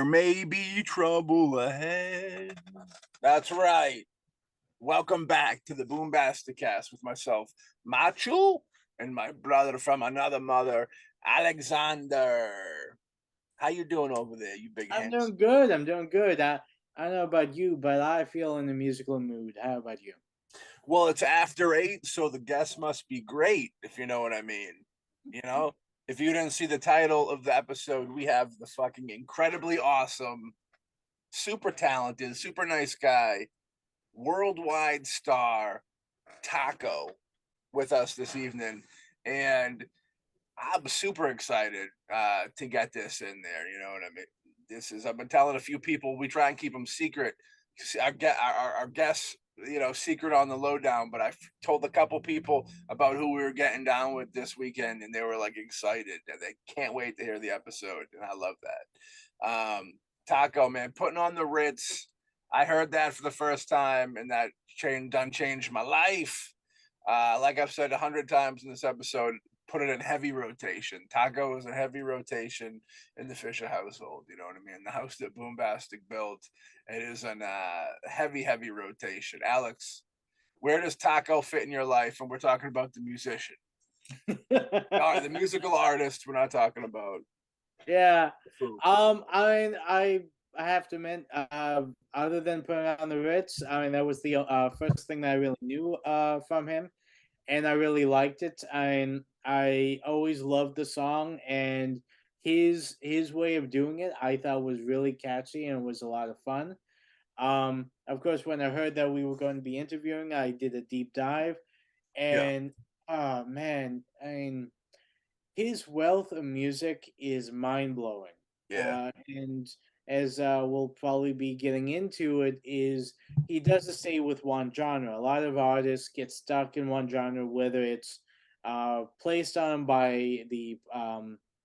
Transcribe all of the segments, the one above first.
there may be trouble ahead. That's right. Welcome back to the BoomBastiCAST with myself, Machu, and my brother from another mother, Alexander. How you doing over there, you big I'm hands? doing good. I'm doing good. I don't know about you, but I feel in a musical mood. How about you? Well, it's after 8, so the guest must be great, if you know what I mean. You know, if you didn't see the title of the episode, we have the fucking incredibly awesome, super talented, super nice guy, worldwide star Taco with us this evening, and I'm super excited to get this in there. You know what I mean? I've been telling a few people, we try and keep them secret. Our guests, secret on the lowdown. But I told a couple people about who we were getting down with this weekend, and they were like excited and they can't wait to hear the episode. And I love that. Taco, man, putting on the Ritz. I heard that for the first time, and that changed my life. Like I've said 100 times in this episode, put it in heavy rotation. Taco is a heavy rotation in the Fisher household. You know what I mean? The house that Boombastic built, it is in heavy rotation. Alex, where does Taco fit in your life? And we're talking about the musician, the musical artist. We're not talking about. Yeah. I have to admit, other than putting on the Ritz, that was the first thing that I really knew from him, and I really liked it. I always loved the song, and his way of doing it, I thought was really catchy and was a lot of fun. Of course, when I heard that we were going to be interviewing, I did a deep dive, Yeah, and oh man, his wealth of music is mind blowing. yeah, And as we'll probably be getting into it, is he doesn't stay with one genre. A lot of artists get stuck in one genre, whether it's placed on them by the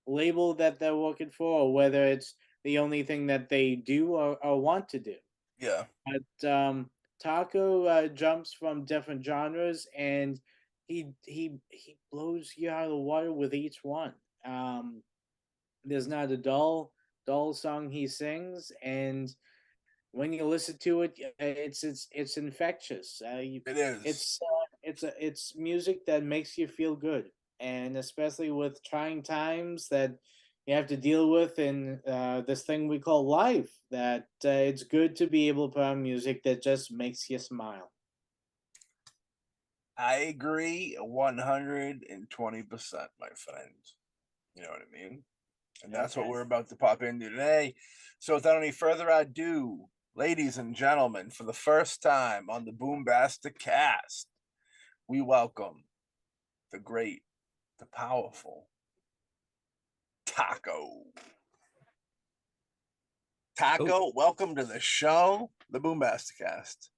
label that they're working for, or whether it's the only thing that they do or want to do. yeah. But Taco jumps from different genres, and he blows you out of the water with each one. Um, there's not a dull song he sings, and when you listen to it, it's infectious. It is. It's music that makes you feel good, and especially with trying times that you have to deal with in this thing we call life. That it's good to be able to put on music that just makes you smile. I agree 120%, my friend. You know what I mean? And that's what Okay. we're about to pop into today. So, without any further ado, ladies and gentlemen, for the first time on the BoomBastic Cast, we welcome the great, the powerful Taco. Oh, Taco, welcome to the show, the BoomBastic Cast.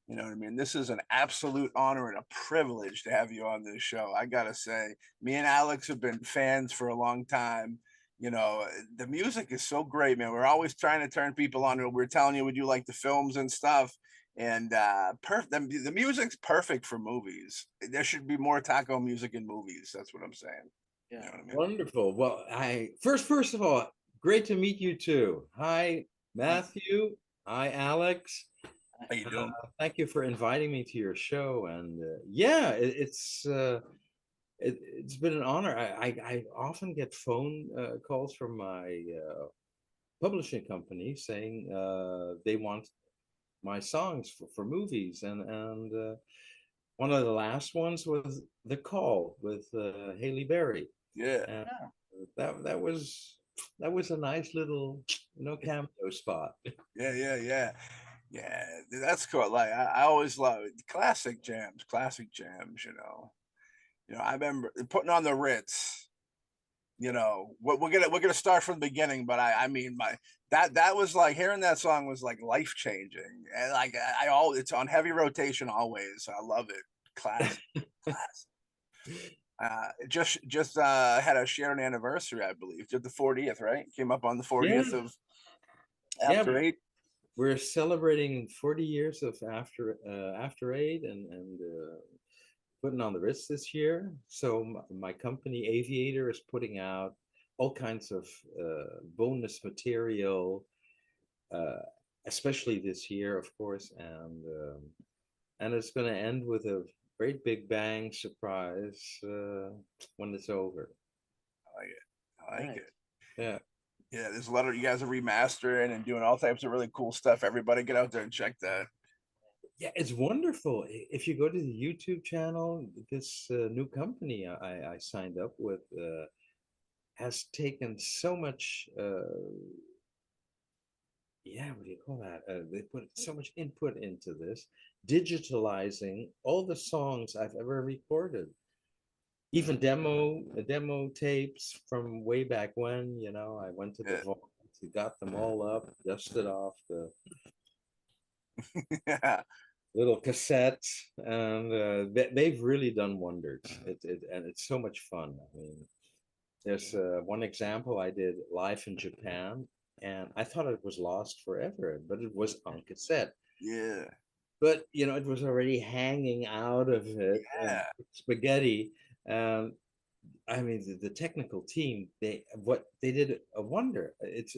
You know what I mean? This is an absolute honor and a privilege to have you on this show. I gotta say, me and Alex have been fans for a long time. You know, the music is so great, man. We're always trying to turn people on. We're telling you we do like the films and stuff, and the music's perfect for movies. There should be more Taco music in movies. That's what I'm saying. You know Yeah. what I mean? wonderful. Well, I first of all, great to meet you too. Hi, Matthew. Hi, Alex. How you doing? Thank you for inviting me to your show. And yeah, it's been an honor. I often get phone calls from my publishing company saying they want my songs for movies, and one of the last ones was The Call with Haley Berry. Yeah. And that was a nice little cameo spot. Yeah. That's cool. Like I always love it. Classic jams. I remember putting on the Ritz. We're gonna start from the beginning, but I mean that was like hearing that song was like life changing, and like it's on heavy rotation always. I love it. Classic, classic. Just had a shared anniversary, I believe. Did the 40th, right? Came up on the 40th Yeah, of yeah. After Eight. We're celebrating 40 years of After Eight, and putting on the Ritz this year. So my company Aviator is putting out all kinds of bonus material, especially this year, of course, and it's going to end with a great big bang surprise when it's over. I like it. I like Nice. it. Yeah. Yeah, there's a lot of you guys are remastering and doing all types of really cool stuff. Everybody get out there and check that. Yeah, it's wonderful. If you go to the YouTube channel, this new company I signed up with has taken so much, yeah, what do you call that? They put so much input into this, digitalizing all the songs I've ever recorded, even demo tapes from way back when. I went to the Yeah. vault, got them all up, dusted off the Yeah. little cassettes, and they've really done wonders. And it's so much fun. I mean, there's one example I did live in Japan, and I thought it was lost forever, but it was on cassette. Yeah. But it was already hanging out of it, and Yeah. spaghetti. And I mean, the technical team, they did a wonder. It's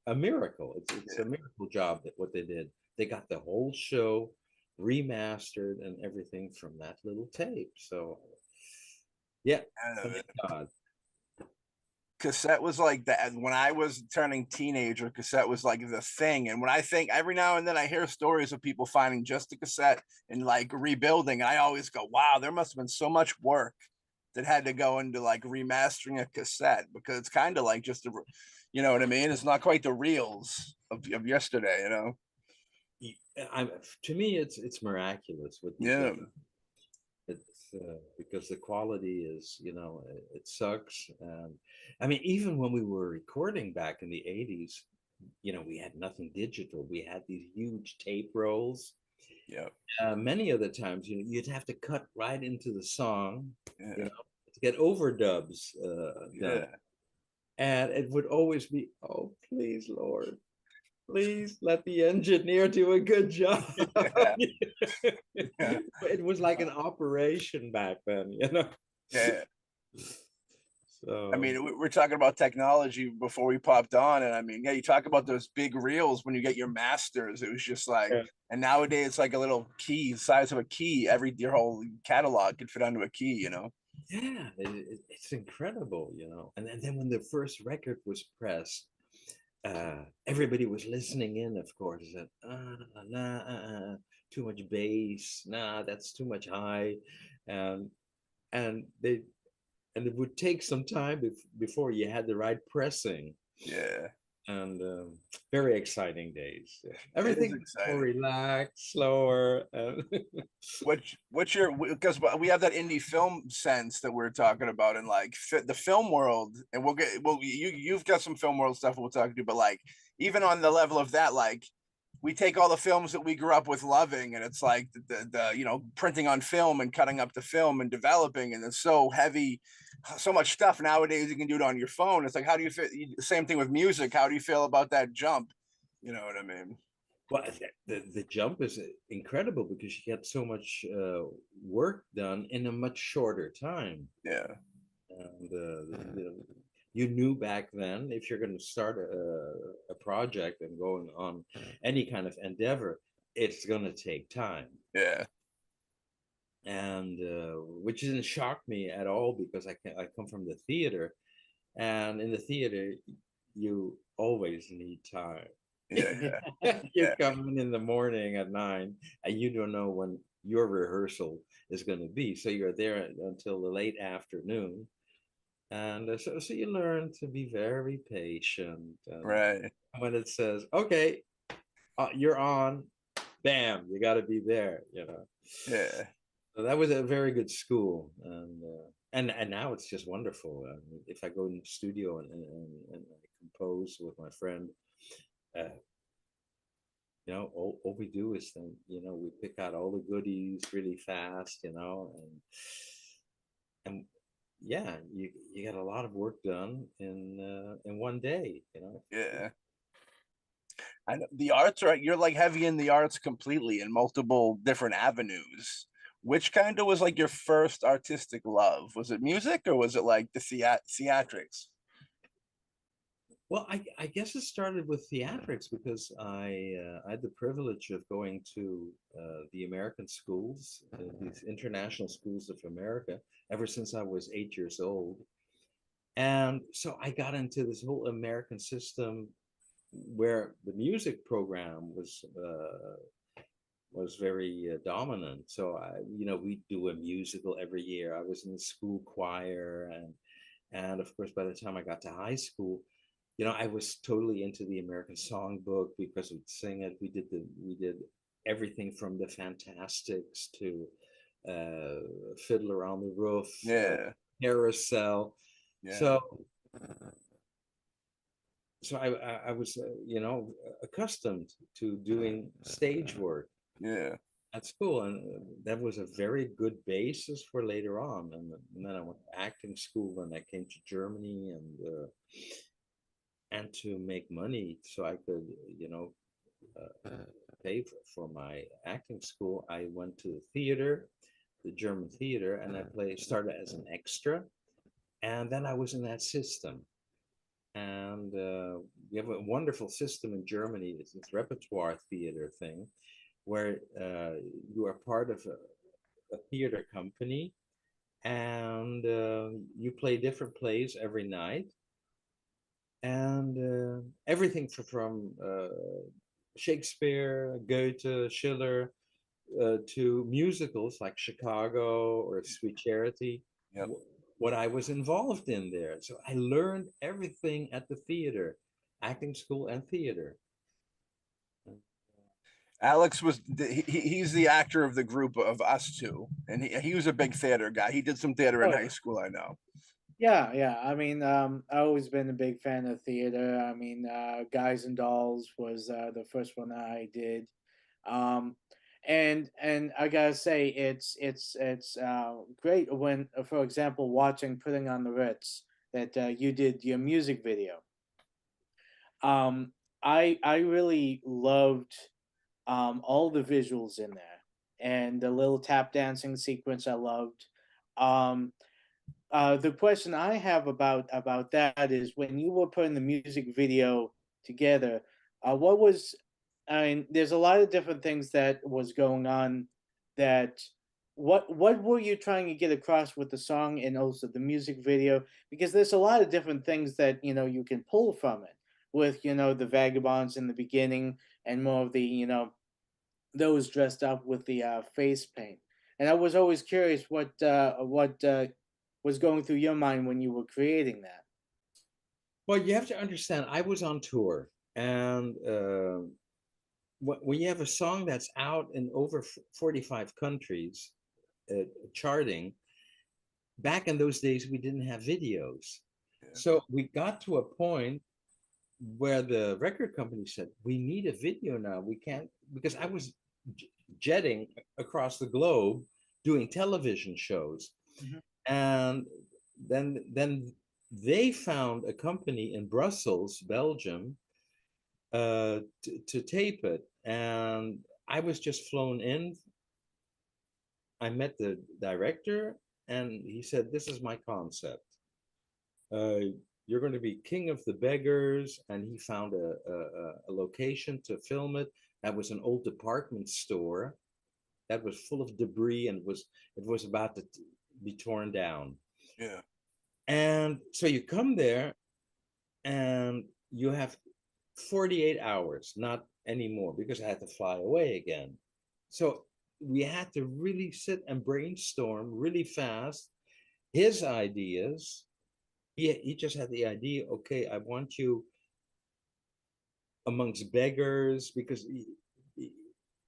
a miracle. It's a miracle job that what they did. They got the whole show remastered and everything from that little tape. So yeah, thank God. Cassette was like that when I was turning teenager. Cassette was like the thing, and when I think every now and then I hear stories of people finding just a cassette and like rebuilding, I always go, "Wow, there must have been so much work that had to go into like remastering a cassette," because it's kind of like just you know what I mean? It's not quite the reels of yesterday, you know? To me, it's miraculous what you Yeah. did. It's because the quality is, it sucks. And I mean, even when we were recording back in the 80s, we had nothing digital. We had these huge tape rolls. Yeah. Many of the times, you'd have to cut right into the song, Yeah. to get overdubs done. Yeah. And it would always be, oh, please, Lord, please let the engineer do a good job. Yeah. It was like an operation back then, Yeah. So I mean, we're talking about technology before we popped on, and I mean, yeah, you talk about those big reels when you get your masters. It was just like, yeah. and nowadays it's like a little key, size of a key. Your whole catalog could fit onto a key, you know? Yeah, it's incredible, And then when the first record was pressed, everybody was listening in, of course, and too much bass, nah, that's too much high, and and they and it would take some time before you had the right pressing. Yeah. And very exciting days. Everything was more exciting. relaxed, slower. What's your, because we have that indie film sense that we're talking about, and like the film world, and you've got some film world stuff we'll talk to, but like even on the level of that, like we take all the films that we grew up with loving, and it's like the printing on film and cutting up the film and developing, and it's so heavy, so much stuff nowadays. You can do it on your phone. It's like, how do you feel? Same thing with music. How do you feel about that jump? You know what I mean? Well, the jump is incredible because you get so much work done in a much shorter time. Yeah. And you knew back then, if you're going to start a project and going on any kind of endeavor, it's going to take time. Yeah. And which didn't shock me at all, because I come from the theater, and in the theater you always need time. Yeah. You come in the morning at 9 and you don't know when your rehearsal is going to be, so you're there until the late afternoon. And so you learn to be very patient. Right. When it says, okay, you're on, bam, you got to be there, Yeah. So that was a very good school. And now it's just wonderful. If I go in the studio and I compose with my friend, all we do is then, we pick out all the goodies really fast, and yeah, you get a lot of work done in one day, Yeah. I know the arts, right? You're like heavy in the arts completely in multiple different avenues. Which kind of was like your first artistic love? Was it music, or was it like the theatrics? Well, I guess it started with theatrics because I had the privilege of going to the American schools, these international schools of America, ever since I was 8 years old. And so I got into this whole American system where the music program was very dominant. So we do a musical every year. I was in the school choir, and of course, by the time I got to high school, I was totally into the American Songbook because we'd sing it. We did everything from the Fantastics to Fiddler on the Roof, Yeah. Carousel. Yeah. So I was accustomed to doing stage work at school, and that was a very good basis for later on. And then I went to acting school when I came to Germany, and to make money so I could pay for my acting school, I went to the theater, the German theater, and I started as an extra, and then I was in that system. And we have a wonderful system in Germany. It's this repertoire theater thing, where you are part of a theater company, and you play different plays every night, and everything from Shakespeare, Goethe, Schiller, to musicals like Chicago or Sweet Charity. Yep. What I was involved in there. So I learned everything at the theater, acting school and theater. Alex he's the actor of the group of us two, and he was a big theater guy. He did some theater in high school, I know. Yeah. I mean, I've always been a big fan of theater. I mean, Guys and Dolls was the first one I did. And I gotta say, it's great when, for example, watching Putting on the Ritz, that you did your music video. I really loved all the visuals in there, and the little tap dancing sequence I loved. Um, the question I have about that is, when you were putting the music video together, what was, I mean, there's a lot of different things that was going on. That what were you trying to get across with the song and also the music video? Because there's a lot of different things that you can pull from it. With the vagabonds in the beginning, and more of the those dressed up with the face paint. And I was always curious what was going through your mind when you were creating that. Well, you have to understand, I was on tour, and when you have a song that's out in over 45 countries, charting, back in those days, we didn't have videos. Yeah. So we got to a point where the record company said, we need a video now. We can't, because I was jetting across the globe doing television shows. Mm-hmm. And then they found a company in Brussels, Belgium, to tape it. And I was just flown in. I met the director, and he said, this is my concept. You're going to be king of the beggars. And he found a location to film it. That was an old department store that was full of debris, and it was about to be torn down. Yeah. And so you come there, and you have 48 hours, not anymore, because I had to fly away again. So we had to really sit and brainstorm really fast his ideas. He just had the idea, okay, I want you amongst beggars, because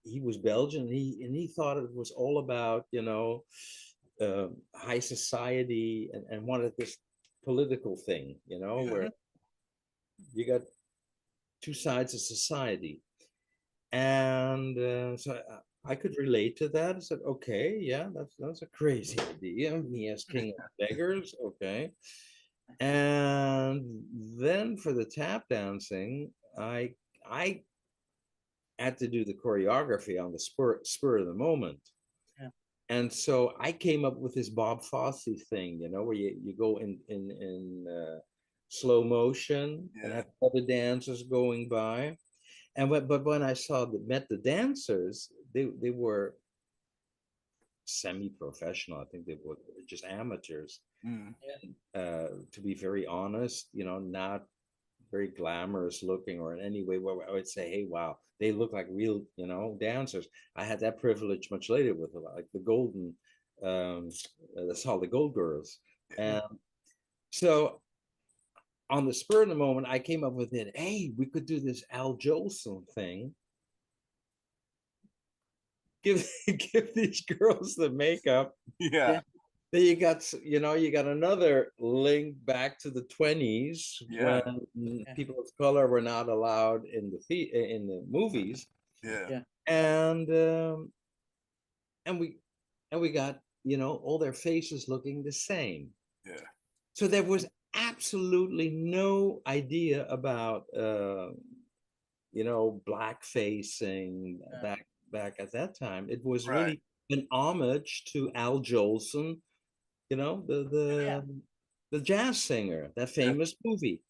he was Belgian, and he thought it was all about, high society, and wanted this political thing, where you got two sides of society. And so I could relate to that. I said, okay, yeah, that's a crazy idea. Me as king of beggars, okay. And then for the tap dancing, I had to do the choreography on the spur of the moment. Yeah. And so I came up with this Bob Fosse thing, where you go in slow motion and Yeah. have other dancers going by. And but when I met the dancers, they were semi-professional. I think they were just amateurs. Mm. To be very honest, not very glamorous looking or in any way where I would say, hey, wow, they look like real, dancers. I had that privilege much later with like the golden, that's all the gold girls. And so on the spur of the moment, I came up with it. Hey, we could do this Al Jolson thing. Give give these girls the makeup. Yeah. Then you got another link back to the 20s Yeah. when people of color were not allowed in the movies. Yeah. And we got all their faces looking the same. Yeah. So there was absolutely no idea about black facing back at that time. It was Right. really an homage to Al Jolson, the jazz singer, that famous movie.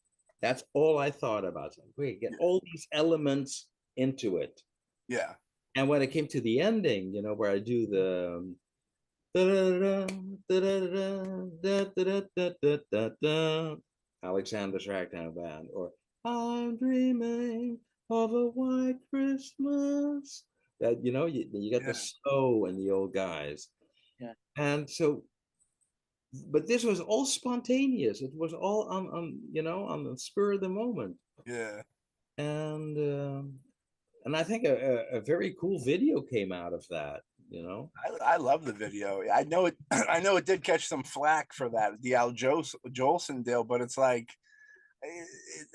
That's all I thought about. Like, wait, get all these elements into it. Yeah. And when it came to the ending, where I do the Alexander's Ragtime Band, or I'm dreaming of a white Christmas. That you get the slow and the old guys. Yeah. And so, but this was all spontaneous. It was all on the spur of the moment. Yeah. And I think a very cool video came out of that. I love the video. I know it. I know it did catch some flack for that, the Al Jolson deal, but it's like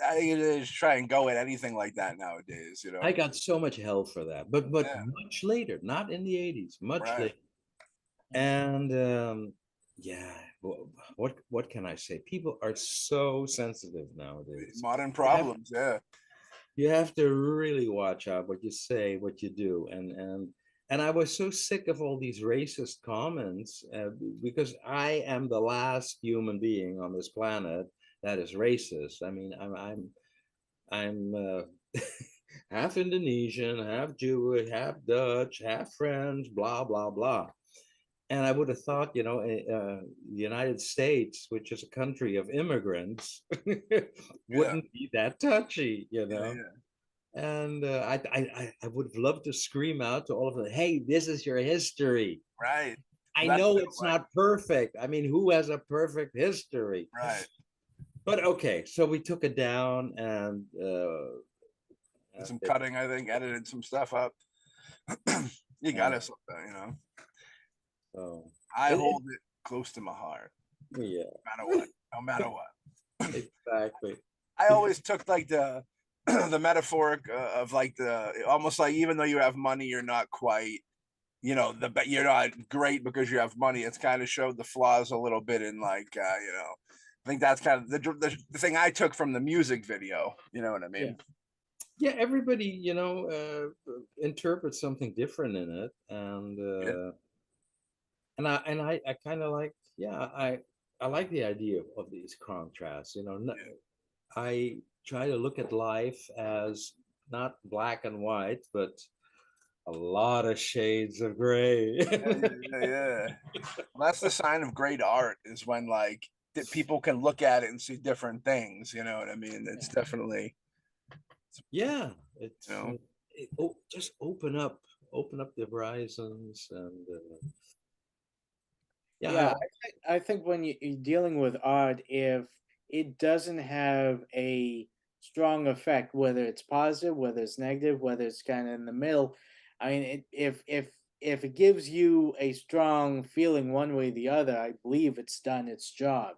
I just try and go at anything like that nowadays. I got so much hell for that, but Yeah. much later, not in the 80s, much Right. later. And yeah, what can I say? People are so sensitive nowadays. Modern problems. You have to really watch out what you say, what you do, and I was so sick of all these racist comments because I am the last human being on this planet that is racist. I mean, I'm half Indonesian, half Jewish, half Dutch, half French, blah blah blah. And I would have thought, the United States, which is a country of immigrants, wouldn't be that touchy, And I would have loved to scream out to all of them, hey, this is your history. Right. I know it's not perfect. I mean, who has a perfect history? Right. But okay, so we took it down and some cutting, I think, edited some stuff up. You got us, So I hold it close to my heart. Yeah. No matter what. Exactly. I always took like the the metaphoric of like almost like even though you have money, you're not quite, you're not great because you have money. It's kind of showed the flaws a little bit in like, I think that's kind of the thing I took from the music video. You know what I mean? Yeah, everybody, interprets something different in it, and I kind of like, I like the idea of these contrasts. I try to look at life as not black and white, but a lot of shades of gray. Yeah. Well, that's the sign of great art, is when like people can look at it and see different things. You know what I mean? It's definitely. Yeah, it's just open up the horizons, and I think when you're dealing with art, if it doesn't have a strong effect, whether it's positive, whether it's negative, whether it's kind of in the middle, I mean, if it gives you a strong feeling one way or the other, I believe it's done its job.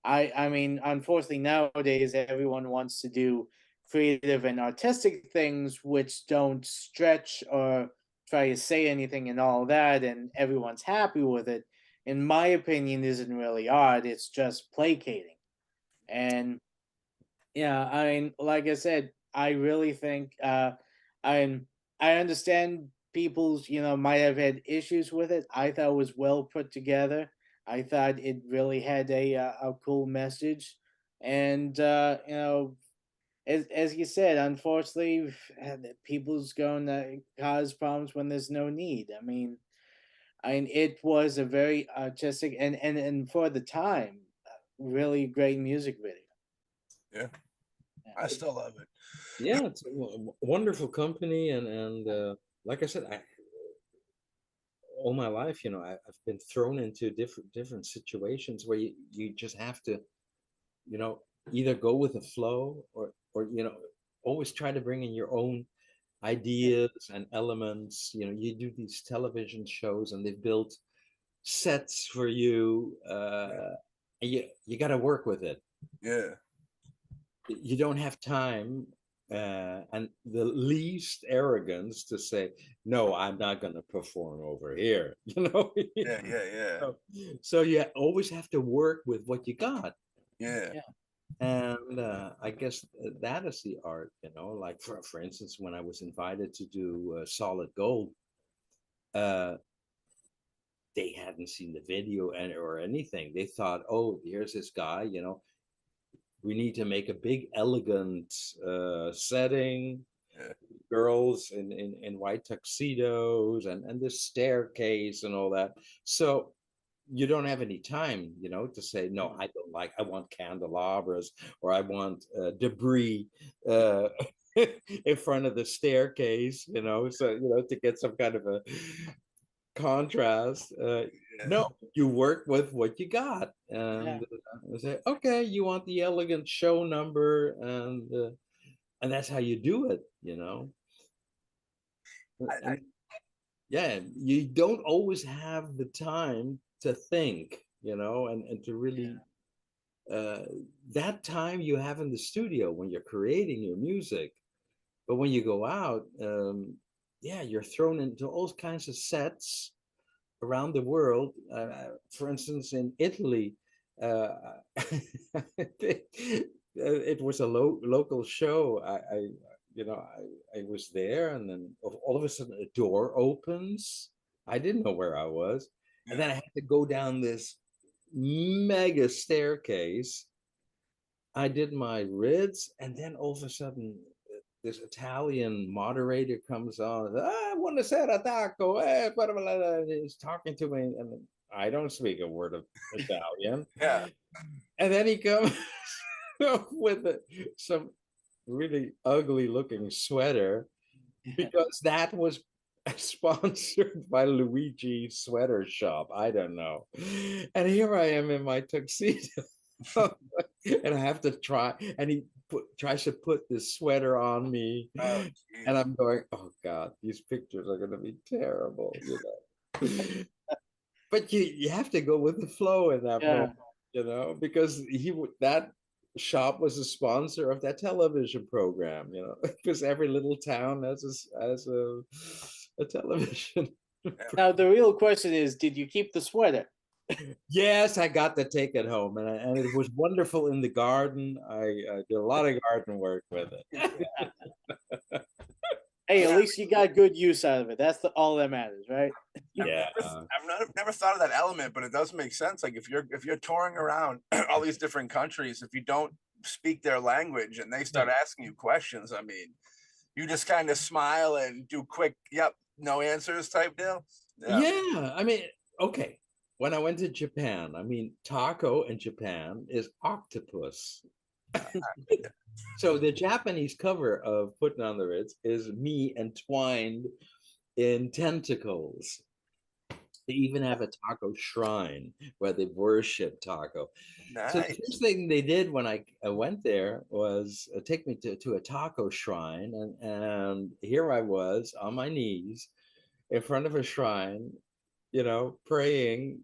I mean, unfortunately nowadays everyone wants to do creative and artistic things which don't stretch or try to say anything and all that, and everyone's happy with it. In my opinion, isn't really art, it's just placating. And yeah, I mean, like I said, I really think I I understand people's, might have had issues with it. I thought it was well put together. I thought it really had a cool message, And as you said, unfortunately, people's going to cause problems when there's no need. I mean, it was a very artistic and for the time, really great music video. Yeah, I still love it. Yeah, it's a wonderful company, and like I said, all my life, I've been thrown into different situations where you just have to, either go with the flow or always try to bring in your own ideas and elements. You do these television shows and they've built sets for you, and you got to work with it. Yeah. You don't have time and the least arrogance to say, no, I'm not going to perform over here. Yeah. So you always have to work with what you got. Yeah. And I guess that is the art, like for instance, when I was invited to do Solid Gold, they hadn't seen the video or anything. They thought, oh, here's this guy, we need to make a big, elegant setting, girls in white tuxedos and this staircase and all that. So you don't have any time, to say, no, I want candelabras or I want debris in front of the staircase, so, to get some kind of a contrast. No, you work with what you got and say, okay, you want the elegant show number, and that's how you do it, yeah, you don't always have the time to think, and to really that time you have in the studio when you're creating your music. But when you go out, you're thrown into all kinds of sets around the world. For instance, in Italy, it was a local show. I was there, and then all of a sudden a door opens. I didn't know where I was, and then I had to go down this mega staircase. I did my Ritz, and then all of a sudden this Italian moderator comes on. I want to set a taco. He's talking to me, and I don't speak a word of Italian. Yeah. And then he comes with some really ugly looking sweater, because that was sponsored by Luigi Sweater Shop. I don't know. And here I am in my tuxedo. And I have to try, and he tries to put this sweater on me, and I'm going, oh God, these pictures are going to be terrible, But you have to go with the flow in that moment, because that shop was a sponsor of that television program, because every little town has a television. Now the real question is, did you keep the sweater? Yes, I got to take it home, and it was wonderful in the garden. I did a lot of garden work with it. Hey, at least you got good use out of it. That's all that matters, right? Yeah. I've never thought of that element, but it does make sense. Like if you're touring around all these different countries, if you don't speak their language and they start asking you questions, I mean, you just kind of smile and do quick, yep, no answers type deal. Yeah. I mean, okay. When I went to Japan, I mean, taco in Japan is octopus. So the Japanese cover of Puttin on the Ritz is me entwined in tentacles. They even have a taco shrine where they worship taco. Nice. So the first thing they did when I went there was take me to a taco shrine. And here I was on my knees in front of a shrine, praying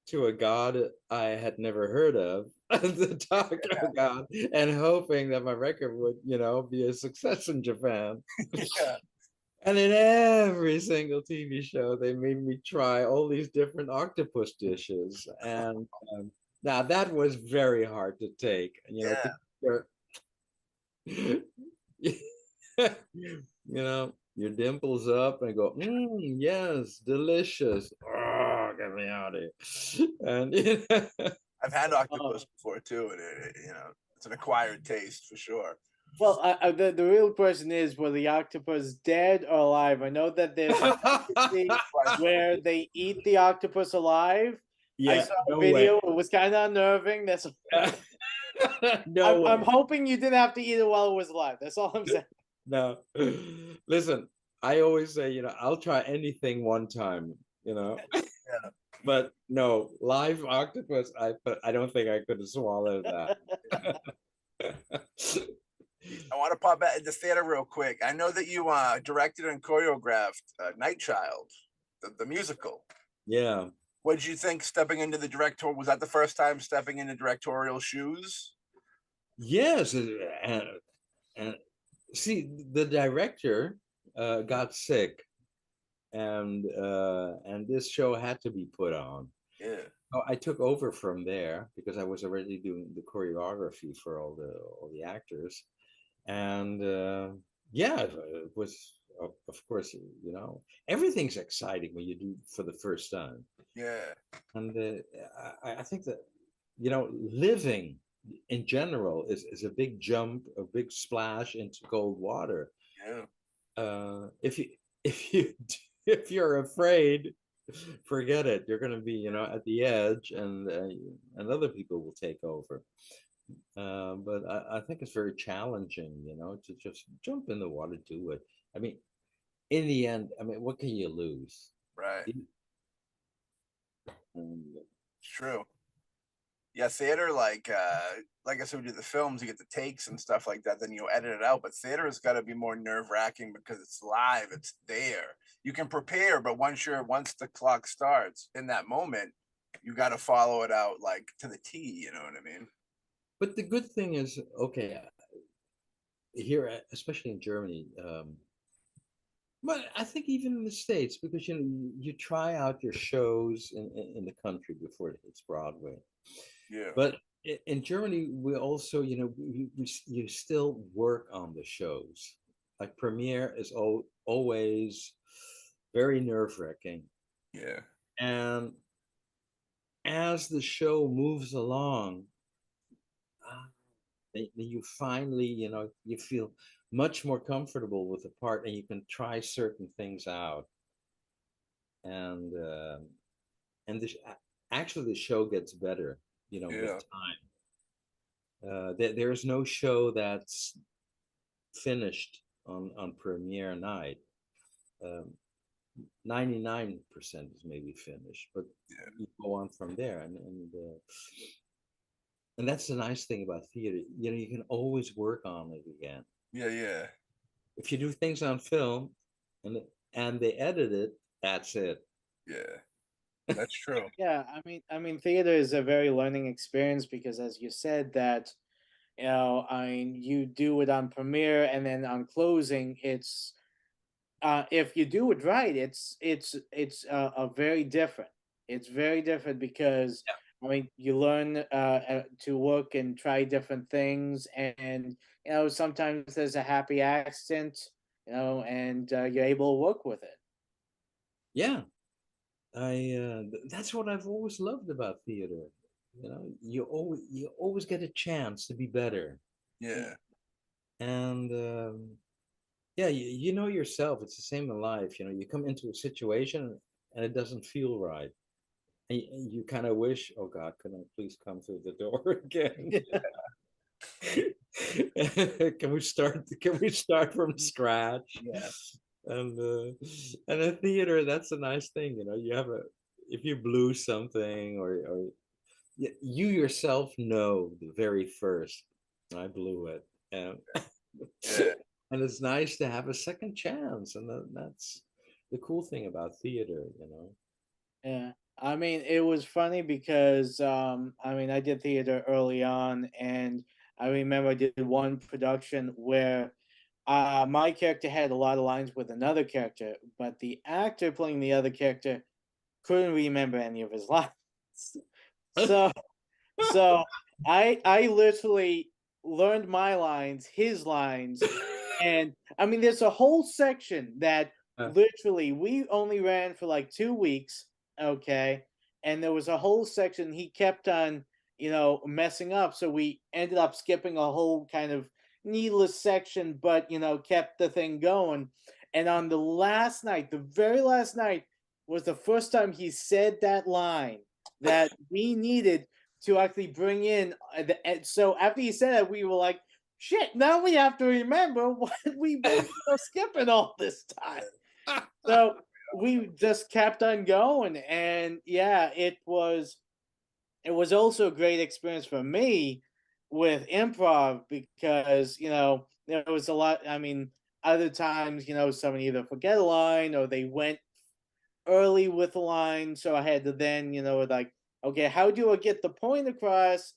to a god I had never heard of, the taco god, and hoping that my record would, be a success in Japan. And in every single TV show, they made me try all these different octopus dishes. And now that was very hard to take. Your dimples up and go, yes, delicious. Oh, get me out of here. And I've had octopus before too, and It's an acquired taste for sure. Well, the real question is, were the octopus dead or alive? I know that there's a scene where they eat the octopus alive. I Yeah, saw no a video. way. It was kind of unnerving. No way. I'm hoping you didn't have to eat it while it was alive. That's all I'm saying. No. Listen, I always say, you know, I'll try anything one time, you know. Yeah. But no, live octopus, I don't think I could have swallowed that. I want to pop back into theater real quick. I know that you directed and choreographed Night Child, the musical. Yeah. What did you think stepping into the director? Was that the first time stepping into directorial shoes? Yes, and see, the director got sick, and this show had to be put on. Yeah. So I took over from there because I was already doing the choreography for all the actors, and yeah, it was of course, you know, everything's exciting when you do for the first time. Yeah. And I think that, you know, living in general is a big jump, a big splash into cold water. Yeah. If you if you if you're afraid, forget it. You're going to be, you know, at the edge, and other people will take over. But I think it's very challenging, you know, to just jump in the water, do it. I mean, in the end, I mean, what can you lose? Right. And, It's true. Yeah, theater, like I said, we do the films, you get the takes and stuff like that, then you edit it out. But theater has got to be more nerve-wracking because it's live, it's there. You can prepare, but once the clock starts in that moment, you got to follow it out like to the T. You know what I mean? but the good thing is, okay, here, especially in Germany, but I think even in the States, because, you know, you try out your shows in the country before it hits Broadway. Yeah. But in Germany, we also, you know, you still work on the shows. Like premiere is always very nerve-wracking. Yeah. And as the show moves along, then you finally, you know, you feel much more comfortable with the part, and you can try certain things out. And actually, the show gets better, you know, with time. There is no show that's finished on premiere night. 99% is maybe finished, but you go on from there, and that's the nice thing about theater. You know, you can always work on it again. Yeah. Yeah. If you do things on film, and they edit it, that's it. Yeah. That's true. Yeah, I mean, theater is a very learning experience because, as you said, that you know, I mean, you do it on premiere and then on closing, it's if you do it right, it's a very different. It's very different because I mean, you learn to work and try different things, and you know, sometimes there's a happy accident, you know, and you're able to work with it. Yeah, that's what I've always loved about theater. You know, you always get a chance to be better. Yeah. And yeah, you know yourself. It's the same in life. You know, you come into a situation and it doesn't feel right, and you kind of wish, oh God, can I please come through the door again? Can we start from scratch? Yeah. And in theater, that's a nice thing. You know, if you blew something, or you yourself know the very first, I blew it, and Yeah. and it's nice to have a second chance, and that's the cool thing about theater, you know. Yeah. I mean, it was funny because I mean, I did theater early on, and I remember I did one production where my character had a lot of lines with another character, but the actor playing the other character couldn't remember any of his lines. So so I literally learned my lines, his lines, and I mean, there's a whole section that literally we only ran for like 2 weeks, okay? And there was a whole section he kept on messing up. So we ended up skipping a whole kind of needless section, but kept the thing going. And on the last night, the very last night, was the first time he said that line that we needed to actually bring in. So after he said it, we were like, shit, now we have to remember what we've been skipping all this time. So we just kept on going. And yeah, it was also a great experience for me with improv because there was a lot. I mean, other times someone either forget a line or they went early with the line, so I had to then like, okay, how do I get the point across,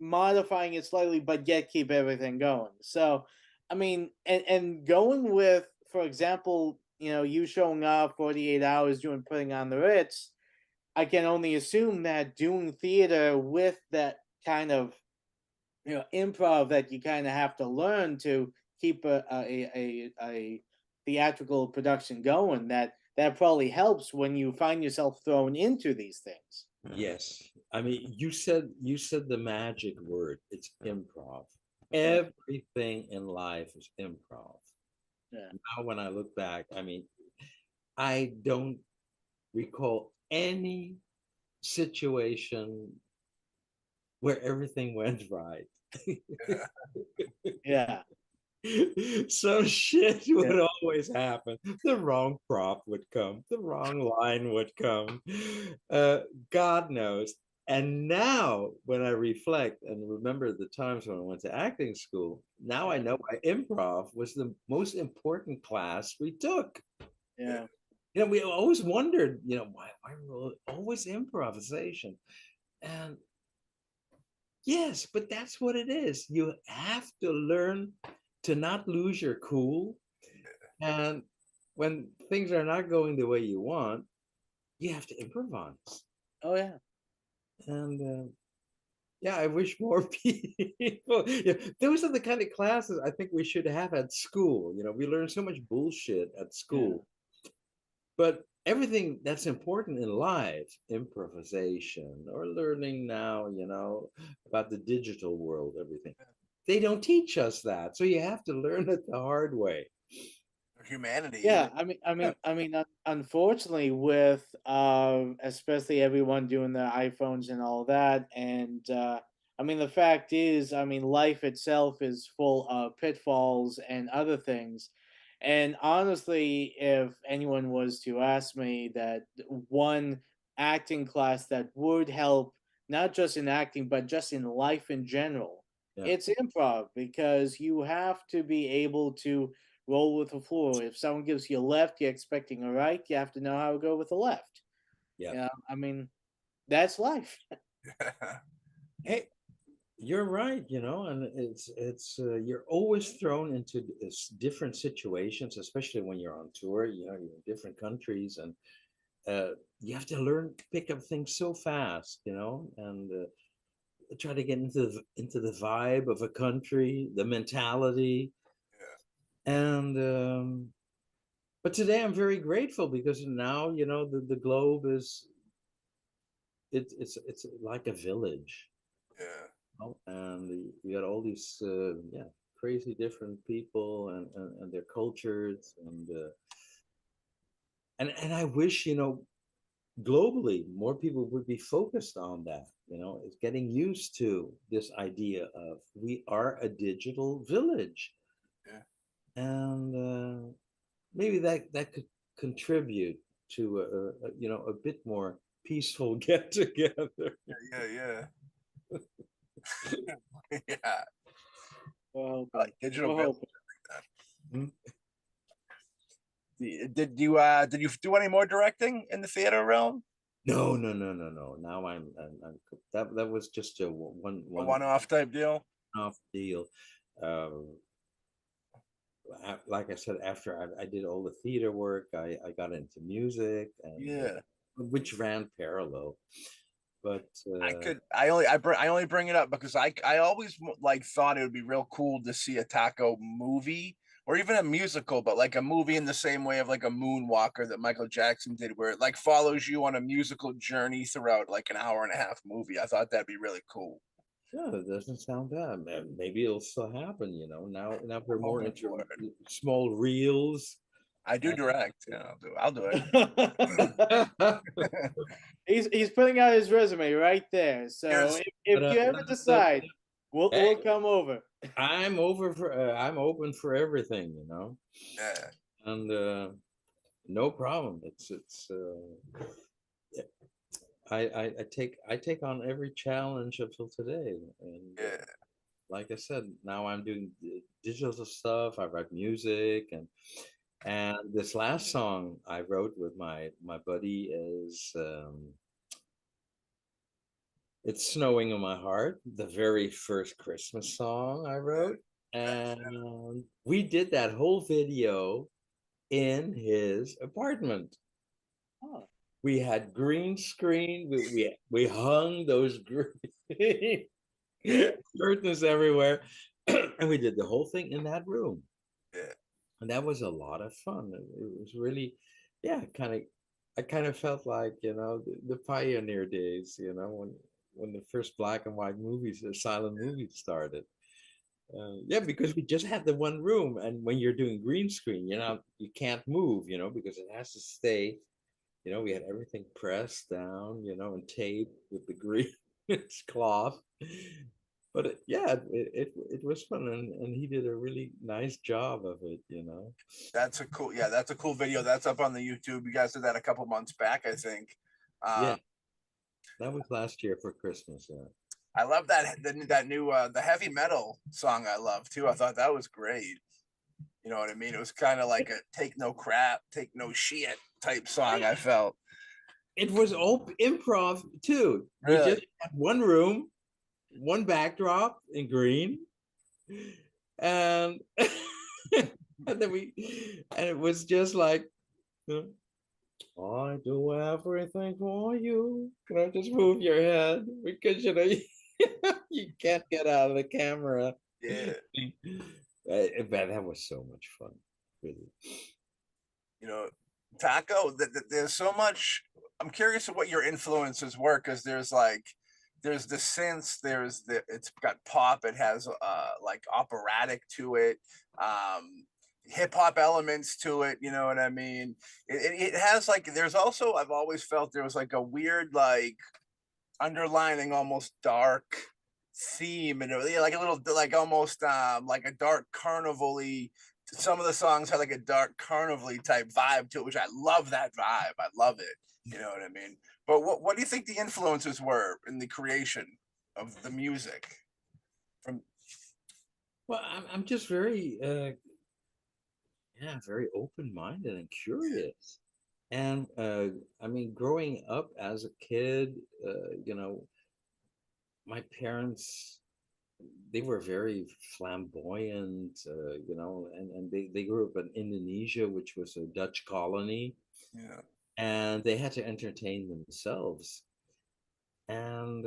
modifying it slightly but yet keep everything going. So I mean, and going with, for example, you showing up 48 hours doing putting on the Ritz, I can only assume that doing theater with that kind of improv that you kind of have to learn to keep a theatrical production going, that probably helps when you find yourself thrown into these things. Yes. I mean, you said the magic word. It's improv. Everything in life is improv. Yeah. Now, when I look back, I mean, I don't recall any situation where everything went right. Yeah. Some shit would always happen. The wrong prop would come, the wrong line would come. God knows. And now, when I reflect and remember the times when I went to acting school, now I know why improv was the most important class we took. Yeah. We always wondered, why always improvisation? And yes, but that's what it is. You have to learn to not lose your cool. And when things are not going the way you want, you have to improvise. Oh, yeah. And yeah, I wish more people, those are the kind of classes I think we should have at school. We learn so much bullshit at school. But everything that's important in life, improvisation or learning now, about the digital world, everything, they don't teach us that. So you have to learn it the hard way. Humanity. Yeah, I mean, unfortunately, with especially everyone doing their iPhones and all that, and I mean, the fact is, I mean, life itself is full of pitfalls and other things. And honestly, if anyone was to ask me that one acting class that would help, not just in acting, but just in life in general, Yeah. it's improv, because you have to be able to roll with the floor. If someone gives you a left, you're expecting a right. You have to know how to go with the left. Yeah. I mean, that's life. Hey, you're right, and you're always thrown into different situations, especially when you're on tour. You're in different countries, and you have to learn to pick up things so fast, and try to get into the vibe of a country, the mentality. And but today I'm very grateful because now the globe is it's like a village. And you got all these crazy different people and their cultures, and I wish globally more people would be focused on that. Is getting used to this idea of we are a digital village. And maybe that could contribute to a bit more peaceful get together. Yeah. Well, digital well, Did you do any more directing in the theater realm? No. Now I'm that was just a one-off type deal. Off deal. Like I said, after I did all the theater work, I got into music, and which ran parallel. But I only bring it up because I always like thought it would be real cool to see a taco movie or even a musical, but like a movie in the same way of like a Moonwalker that Michael Jackson did, where it like follows you on a musical journey throughout like an hour and a half movie. I thought that'd be really cool. Yeah, it doesn't sound bad. Maybe it'll still happen, you know. Now we're more Hoping into for it. small reels. I do direct. Yeah, I'll do it. He's putting out his resume right there. So Yes. if But, you ever decide, we'll hey, come over. I'm open for everything, you know. Yeah. And no problem. I take on every challenge until today, and Yeah. like I said, now I'm doing digital stuff. I write music, and this last song I wrote with my buddy is "It's Snowing in My Heart," the very first Christmas song I wrote, and we did that whole video in his apartment. Oh. We had green screen. We hung those green curtains everywhere, and we did the whole thing in that room. Yeah. And that was a lot of fun. It was really, yeah, I kind of felt like, you know, the pioneer days, you know, when the first black and white movies, the silent movies started. Yeah, because we just had the one room, and when you're doing green screen, you know, you can't move, you know, because it has to stay. You know, we had everything pressed down, you know, and taped with the green cloth. But it was fun, and he did a really nice job of it, you know. That's a cool. Yeah, that's a cool video. That's up on the YouTube. You guys did that a couple months back, I think. Yeah, that was last year for Christmas. Yeah. I love that new the heavy metal song. I love too. I thought that was great. You know what I mean? It was kind of like a take no crap, take no shit type song. I felt It was all improv too. We really. just had one room, one backdrop in green, and and it was just like, I do everything for you. You know, just move your head because you know you can't get out of the camera. Yeah. But that was so much fun, really. You know, Taco. There's so much. I'm curious of what your influences were, because there's the synths, it's got pop, it has like operatic to it, hip hop elements to it, you know what I mean? It has like, there's also, I've always felt there was like a weird like underlining almost dark theme, and like a little like almost like a dark carnival-y. Some of the songs had like a dark carnival-y type vibe to it, which I love that vibe. I love it. You know what I mean? But what do you think the influences were in the creation of the music? From Well, I'm just very very open-minded and curious. And I mean, growing up as a kid, you know, my parents, they were very flamboyant, you know, and they grew up in Indonesia, which was a Dutch colony, yeah, and they had to entertain themselves. And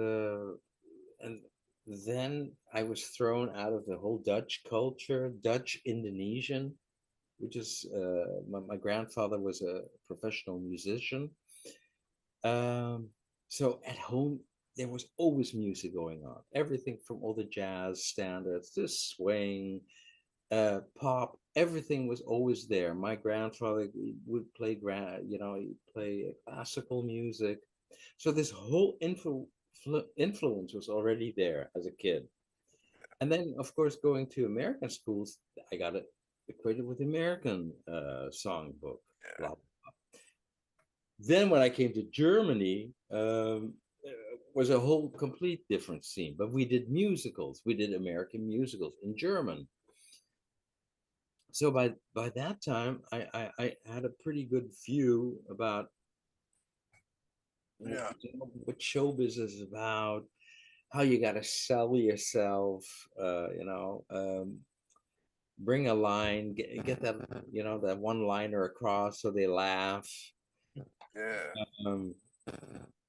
then I was thrown out of the whole Dutch culture, Dutch Indonesian, which is my grandfather was a professional musician. So at home there was always music going on, everything from all the jazz standards to swing, pop, everything was always there. My grandfather would play you know, he'd play classical music. So this whole influence was already there as a kid. And then, of course, going to American schools, I got it equated with American songbook. yeah. Then when I came to Germany, was a whole complete different scene. But we did musicals. We did American musicals in German. So by that time, I had a pretty good view about Yeah. what show business is about, how you got to sell yourself, you know, bring a line, get that, you know, that one liner across so they laugh. Yeah. Um,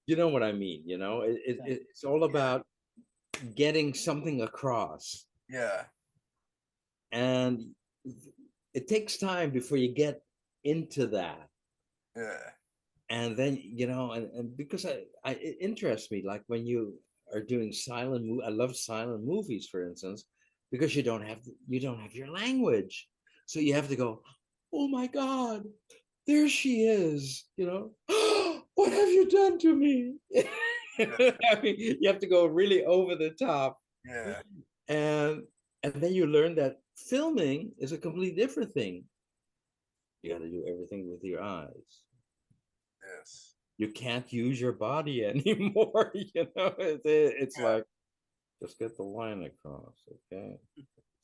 you know what I mean? You know, it's all about getting something across. Yeah. And it takes time before you get into that. Yeah. And then, and because it interests me, like when you are doing I love silent movies, for instance, because you don't have your language. So you have to go, oh my God, there she is, what have you done to me? I mean, you have to go really over the top. Yeah. And then you learn that filming is a completely different thing. You got to do everything with your eyes. Yes. You can't use your body anymore. It's like, just get the line across, okay?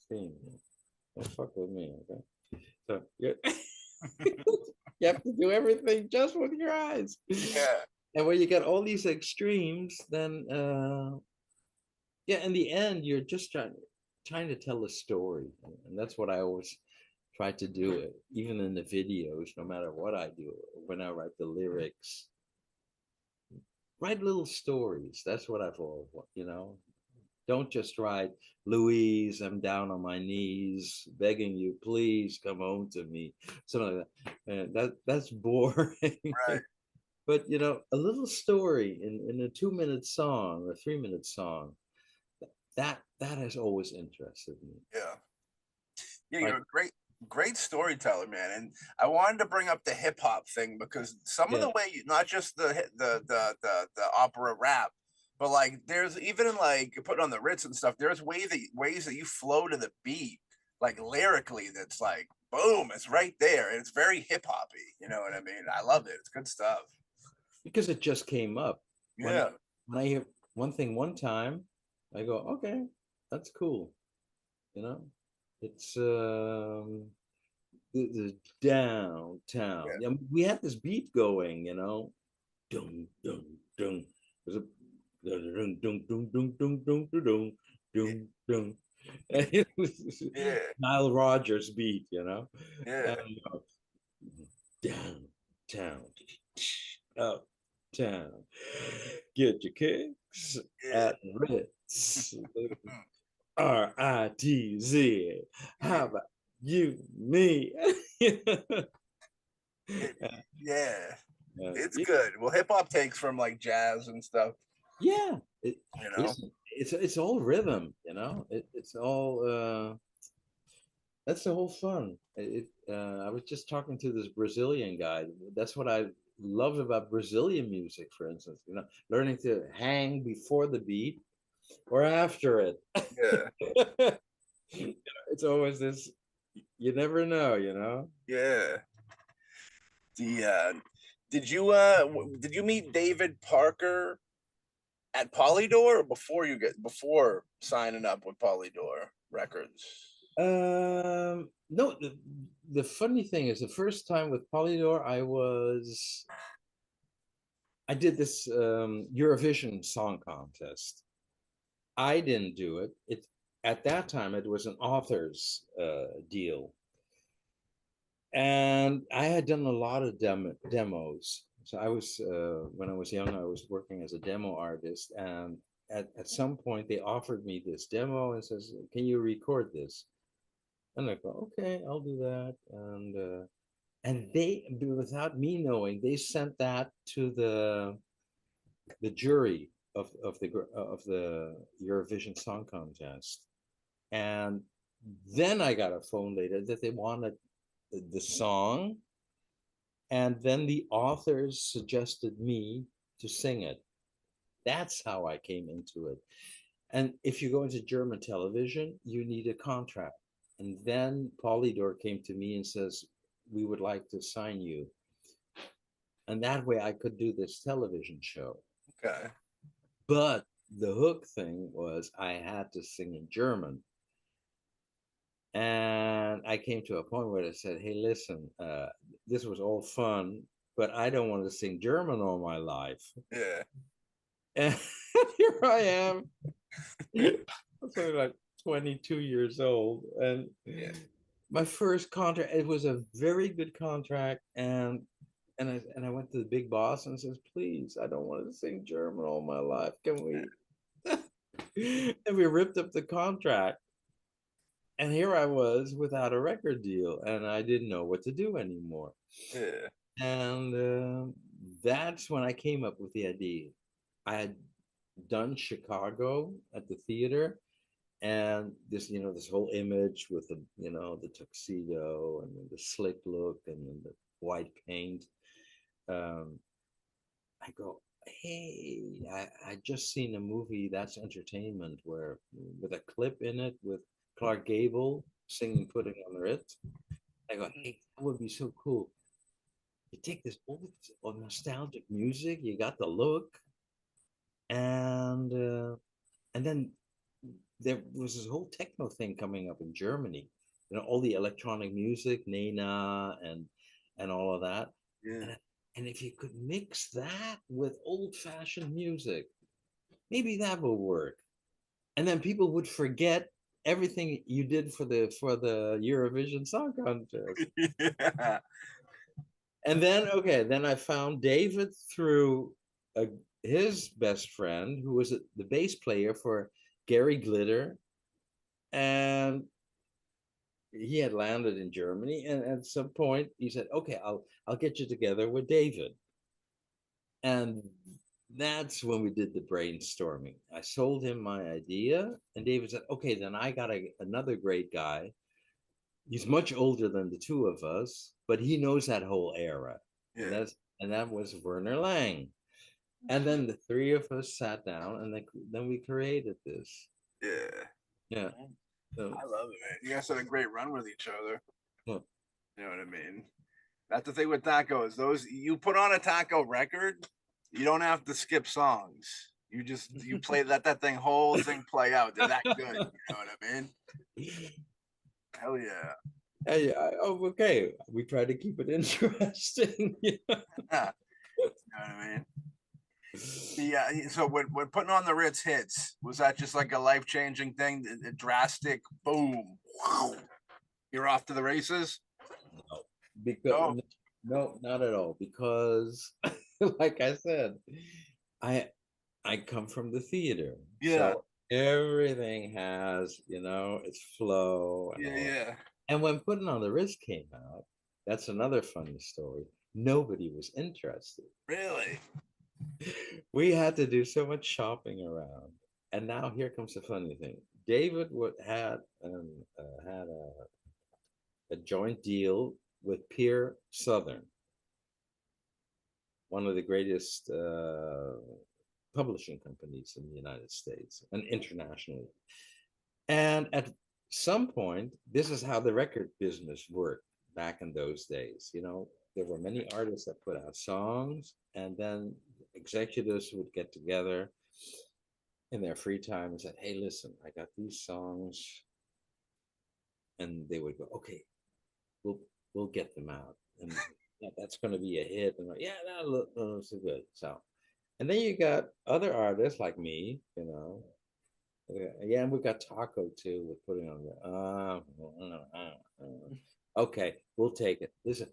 Don't fuck with me, okay? So you have to do everything just with your eyes. Yeah. And when you get all these extremes, then in the end, you're just trying to tell a story, and that's what I always try to do. It even in the videos, no matter what I do, when I write the lyrics, write little stories. That's what I've always, Don't just write, Louise, I'm down on my knees, begging you, please come home to me. Something like that. That's boring. Right. But a little story in a 2-minute song or 3-minute song, that has always interested me. Yeah. Yeah, you're a great storyteller, man. And I wanted to bring up the hip hop thing because some of the way not just the opera rap, but like there's even in like putting on the Ritz and stuff, there's ways that you flow to the beat, like lyrically, that's like boom, it's right there. And it's very hip hoppy. You know what I mean? I love it. It's good stuff. Because it just came up. Yeah. When I hear one thing one time, I go, okay, that's cool. It's the downtown. Yeah. We had this beat going, Dum dum dum. There's a dum dum dum dum dum dum dum dum dum. Yeah. Nile Rodgers beat, Yeah. And, downtown, uptown. Get your kicks at Ritz. RITZ. How about you, me? Yeah. It's good. Well, hip hop takes from like jazz and stuff. Yeah, It's all rhythm. It's all. That's the whole fun. I was just talking to this Brazilian guy. That's what I love about Brazilian music, for instance. Learning to hang before the beat or after it. Yeah. It's always this. You never know. Yeah. The did you meet David Parker at Polydor or before signing up with Polydor Records? No. The funny thing is, the first time with Polydor, I did this Eurovision Song Contest. I didn't do it. At that time it was an author's deal, and I had done a lot of demos. So I was when I was young, I was working as a demo artist, and at some point they offered me this demo and says, "Can you record this?" And I go, "Okay, I'll do that." And they, without me knowing, they sent that to the jury of the Eurovision Song Contest, and then I got a phone later that they wanted the song, and then the authors suggested me to sing it. That's how I came into it. And if you go into German television, you need a contract. And then Polydor came to me and says, "We would like to sign you." And that way I could do this television show. Okay. But the hook thing was I had to sing in German. And I came to a point where I said, "Hey, listen, this was all fun, but I don't want to sing German all my life." Yeah. And here I am. I'm something like 22 years old. And my first contract, it was a very good contract. And I went to the big boss and says, "Please, I don't want to sing German all my life. Can we?" And we ripped up the contract. And here I was without a record deal, and I didn't know what to do anymore. Yeah. And that's when I came up with the idea. I had done Chicago at the theater, and this, this whole image with the, the tuxedo and the slick look and then the white paint. I go, hey, I just seen a movie that's entertainment where with a clip in it with Clark Gable singing "Putting on the Ritz." I go, hey, that would be so cool. You take this old nostalgic music, you got the look, and then there was this whole techno thing coming up in Germany. All the electronic music, Nena, and all of that. Yeah. And if you could mix that with old-fashioned music, maybe that will work. And then people would forget everything you did for the Eurovision Song Contest. Yeah. And then I found David through his best friend, who was the bass player for Gary Glitter, and he had landed in Germany. And at some point, he said, "Okay, I'll get you together with David." And that's when we did the brainstorming. I sold him my idea, and David said, "Okay, then I got another great guy. He's much older than the two of us, but he knows that whole era." Yeah. And that was Werner Lang. And then the three of us sat down, and then we created this. Yeah. Yeah. So, I love it, man. You guys had a great run with each other. well, You know what I mean? That's the thing with Taco is those you put on a Taco record, you don't have to skip songs. You play that thing whole thing play out. They're that good. You know what I mean? Hell yeah. okay. We try to keep it interesting. Yeah. You know what I mean? Yeah. So when putting on the Ritz hits, was that just like a life changing thing? A drastic boom. Wow. You're off to the races? No, because no, not at all. Because, like I said, I I come from the theater, Yeah. so everything has its flow and Yeah, all. yeah. And when Putting on the Ritz came out, that's another funny story. Nobody was interested. Really? We had to do so much shopping around. And now here comes the funny thing. David had a joint deal with Peer Southern, one of the greatest publishing companies in the United States and internationally. And at some point, this is how the record business worked back in those days. There were many artists that put out songs, and then executives would get together in their free time and said, "Hey, listen, I got these songs," and they would go, "Okay, we'll get them out, and that's going to be a hit." And like, yeah, that looks good. So, and then you got other artists like me, yeah, and we got Taco too with Putting on the. Okay, we'll take it. Listen,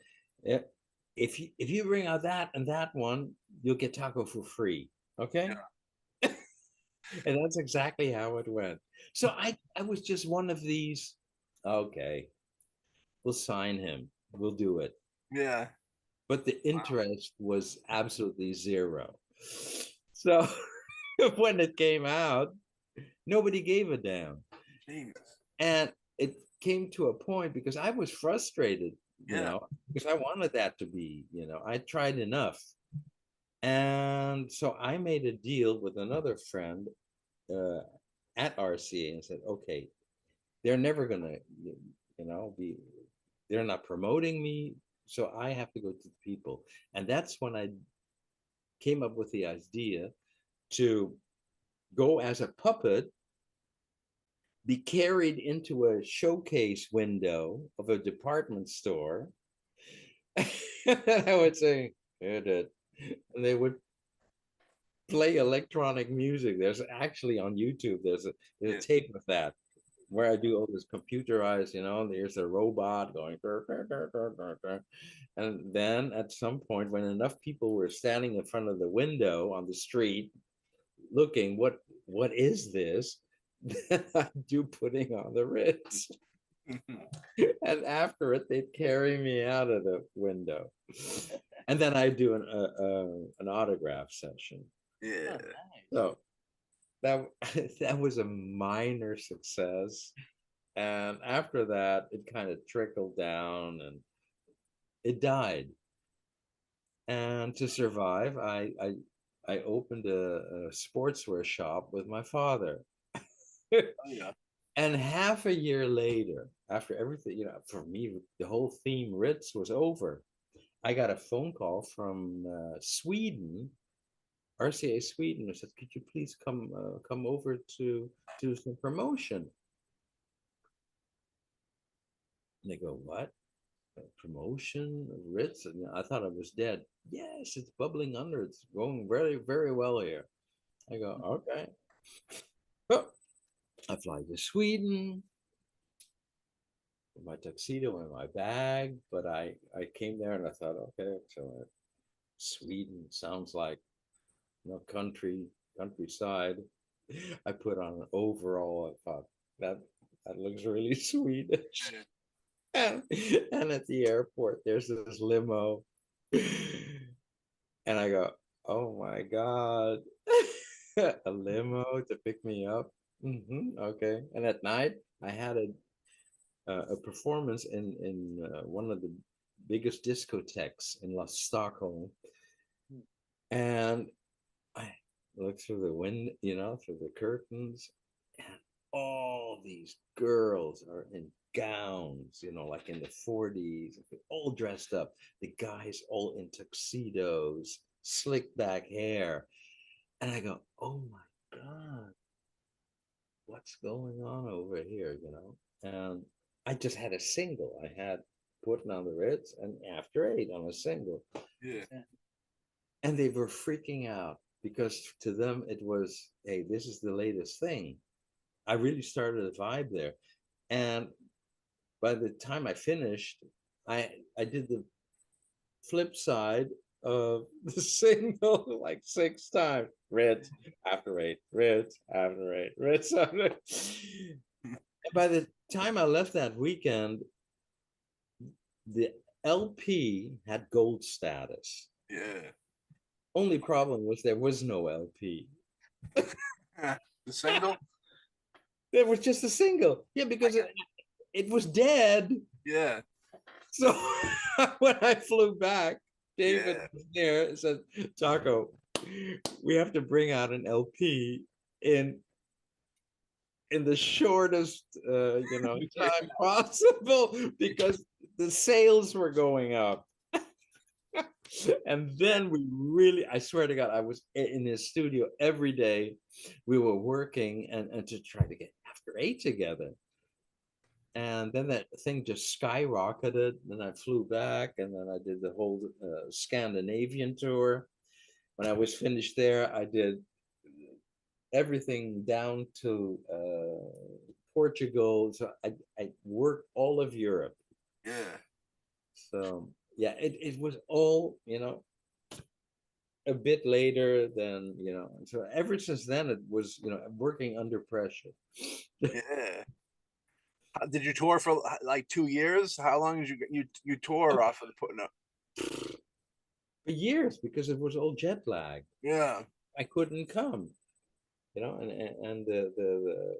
if you bring out that and that one, you'll get Taco for free. Okay. Yeah. And that's exactly how it went. So I was just one of these. Okay, we'll sign him. We'll do it. Yeah. But the interest was absolutely zero. So when it came out, nobody gave a damn. Jeez. And it came to a point because I was frustrated, Yeah. because I wanted that to be, I tried enough. And so I made a deal with another friend at RCA and said, okay, they're never going to, they're not promoting me. So I have to go to the people. And that's when I came up with the idea to go as a puppet, be carried into a showcase window of a department store. And I would say, hit it. And they would play electronic music. There's actually on YouTube, there's a tape of that where I do all this computerized, there's a robot going. And then at some point, when enough people were standing in front of the window on the street looking, what is this? Then I do Putting on the Ritz. And after it, they'd carry me out of the window. And then I do an autograph session. Yeah. Oh, nice. So that that was a minor success. And after that, it kind of trickled down and it died. And to survive, I opened a sportswear shop with my father. Oh, yeah. And half a year later, after everything, you know, for me, the whole theme Ritz was over. I got a phone call from Sweden, RCA Sweden, who said, "Could you please come over to do some promotion?" And they go, "What? Promotion of Ritz?" And I thought I was dead. Yes, it's bubbling under. It's going very, very well here. I go, okay. Oh, I fly to Sweden with my tuxedo and my bag, but I came there and I thought, okay, so Sweden sounds like, you know, countryside. I put on an overall. I thought that looks really Swedish. And at the airport, there's this limo, and I go, "Oh my God, a limo to pick me up." Okay. And at night, I had a performance in one of the biggest discotheques in Stockholm, and I looked through the window, you know, through the curtains, and all these girls are in gowns, you know, like in the 40s, all dressed up. The guys all in tuxedos, slick back hair. And I go, oh my God, what's going on over here, you know? And I just had a single. I had Puttin on the Ritz and After Eight on a single. Yeah. And they were freaking out because to them it was, hey, this is the latest thing. I really started a vibe there. And by the time I finished, I did the flip side of the single like 6 times. Ritz, After Eight, Ritz, After Eight, Ritz, After Eight. And by the time I left that weekend, the LP had gold status. Yeah. Only problem was there was no LP. The single? There was just a single. Yeah, because it was dead. Yeah. So when I flew back, David Yeah. was there and said, Taco, we have to bring out an LP in the shortest time possible because the sales were going up. And then we really, I swear to God, I was in his studio every day. We were working and to try to get After Eight together. And then that thing just skyrocketed. Then I flew back and then I did the whole Scandinavian tour. When I was finished there, I did everything down to Portugal. So I worked all of Europe. Yeah. So yeah, it was all, you know, a bit later than, you know, so ever since then it was, you know, working under pressure. Yeah. Did you tour for like 2 years? How long did you tour off of the Puttin up? For years, because it was all jet lag. Yeah. I couldn't come, you know, and the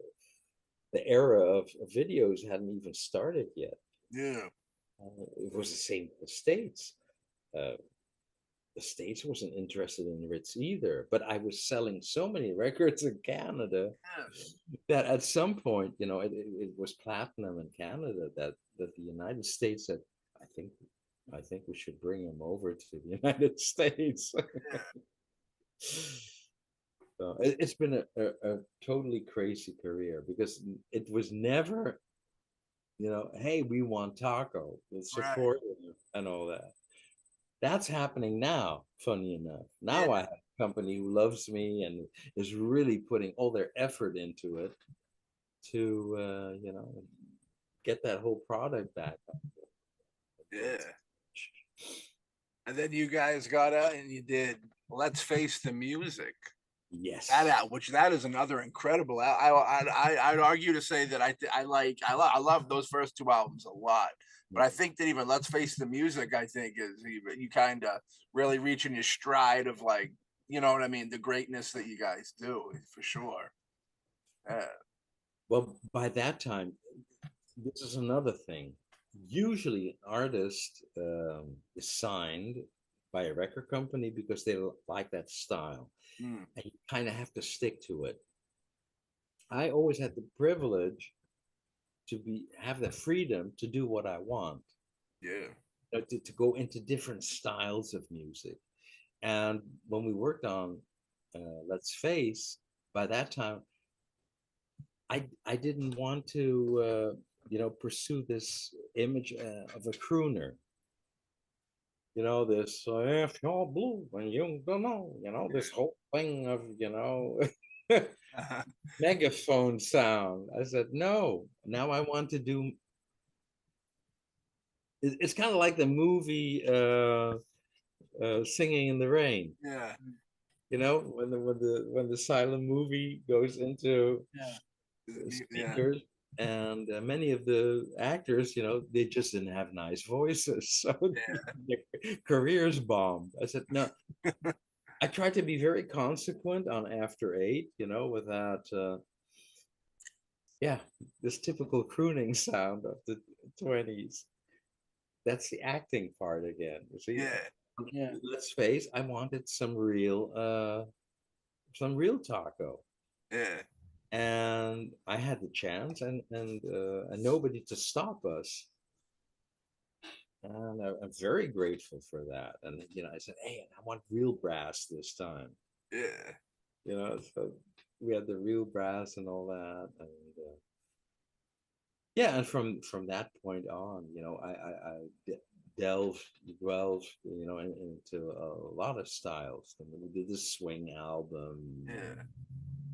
era of videos hadn't even started yet. Yeah. It was the same in the States. The States wasn't interested in Ritz either, but I was selling so many records in Canada that at some point, you know, it was platinum in Canada that the United States said, I think we should bring him over to the United States. So it's been a totally crazy career because it was never, you know, hey, we want Taco, we'll support you and all that. That's happening now, funny enough. Now I have a company who loves me and is really putting all their effort into it to, you know, get that whole product back. Yeah. And then you guys got out and you did Let's Face the Music. Yes. That is another incredible. I'd argue to say that I love those first two albums a lot. But I think that even Let's Face the Music, I think is even you kind of really reaching your stride of like, you know what I mean, the greatness that you guys do for sure. Yeah. Well, by that time, this is another thing. Usually, an artist is signed by a record company because they like that style, Mm, and you kind of have to stick to it. I always had the privilege to have the freedom to do what I want, yeah. to go into different styles of music. And when we worked on Let's Face, by that time, I didn't want to pursue this image of a crooner. This if you're blue and you don't know, this whole thing of megaphone sound. I said no. Now I want to do. It's kind of like the movie Singing in the Rain. Yeah. When the silent movie goes into Yeah. speakers, and many of the actors, they just didn't have nice voices, so their careers bombed. I said no. I tried to be very consequent on After Eight, without this typical crooning sound of the 20s. That's the acting part again. You see? Yeah. Let's face, I wanted some real taco. Yeah. And I had the chance and nobody to stop us. And I'm very grateful for that. And I said, hey, I want real brass this time. Yeah. So we had the real brass and all that. And and from that point on, I delved into a lot of styles. And we did the swing album. Yeah.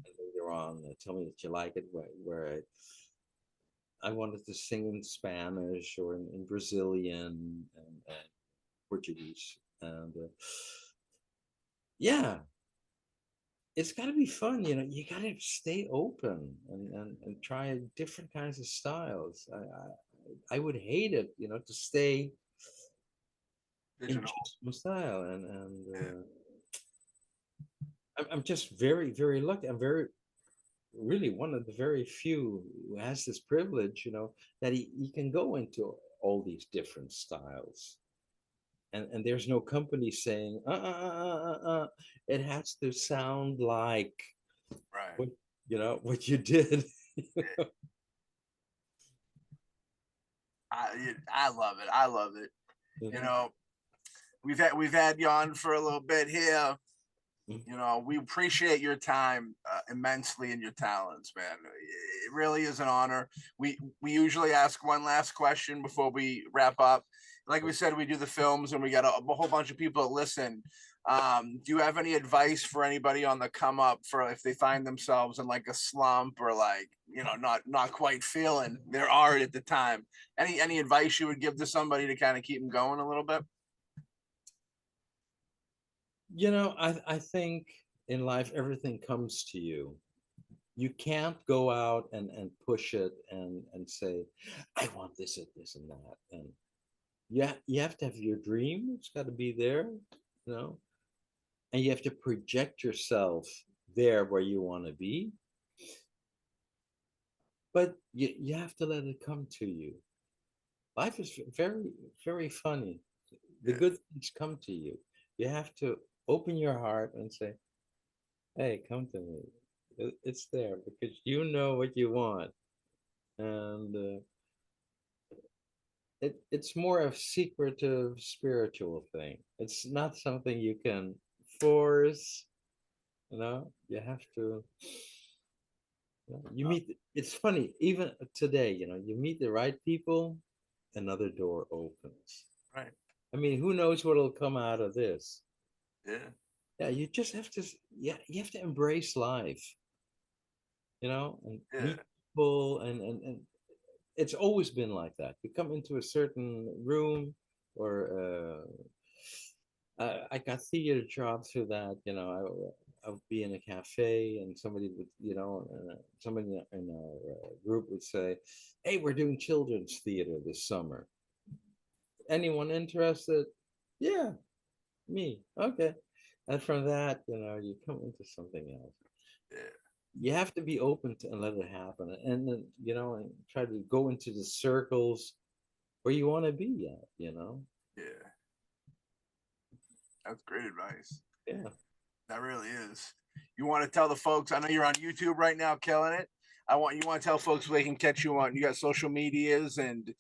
And later on, Tell Me That You Like It, where I wanted to sing in Spanish or in Brazilian and Portuguese. And it's got to be fun. You got to stay open and try different kinds of styles. I would hate it, to stay in just one style. And I'm just very, very lucky. I'm really one of the very few who has this privilege, that he can go into all these different styles. And there's no company saying, it has to sound like Right. what you did. I love it. I love it. We've had you on for a little bit here. We appreciate your time immensely and your talents, man. It really is an honor. We usually ask one last question before we wrap up. Like we said, we do the films and we got a whole bunch of people that listen. Do you have any advice for anybody on the come up for if they find themselves in like a slump or like, not quite feeling their art at the time? Any advice you would give to somebody to kind of keep them going a little bit? I think in life, everything comes to you. You can't go out and push it and say, I want this and this and that. And you have to have your dream. It's got to be there, and you have to project yourself there where you want to be. But you have to let it come to you. Life is very, very funny. The good things come to you. You have to open your heart and say, hey, come to me. It's there because you know what you want. And it's more of secretive spiritual thing. It's not something you can force. You have to. It's funny, even today, you meet the right people, another door opens. Right. I mean, who knows what'll come out of this? Yeah. You just have to. Yeah, you have to embrace life. And meet people, and it's always been like that. You come into a certain room, or I got theater jobs through that. I'll be be in a cafe and somebody would, somebody in our group would say, "Hey, we're doing children's theater this summer. Anyone interested?" "Yeah, me." "Okay." And from that, you come into something else. Yeah. You have to be open to and let it happen, and then and try to go into the circles where you want to be at. Yeah. That's great advice. Yeah. That really is. You want to tell the folks? I know you're on YouTube right now, killing it. You want to tell folks where they can catch you on. You got social medias and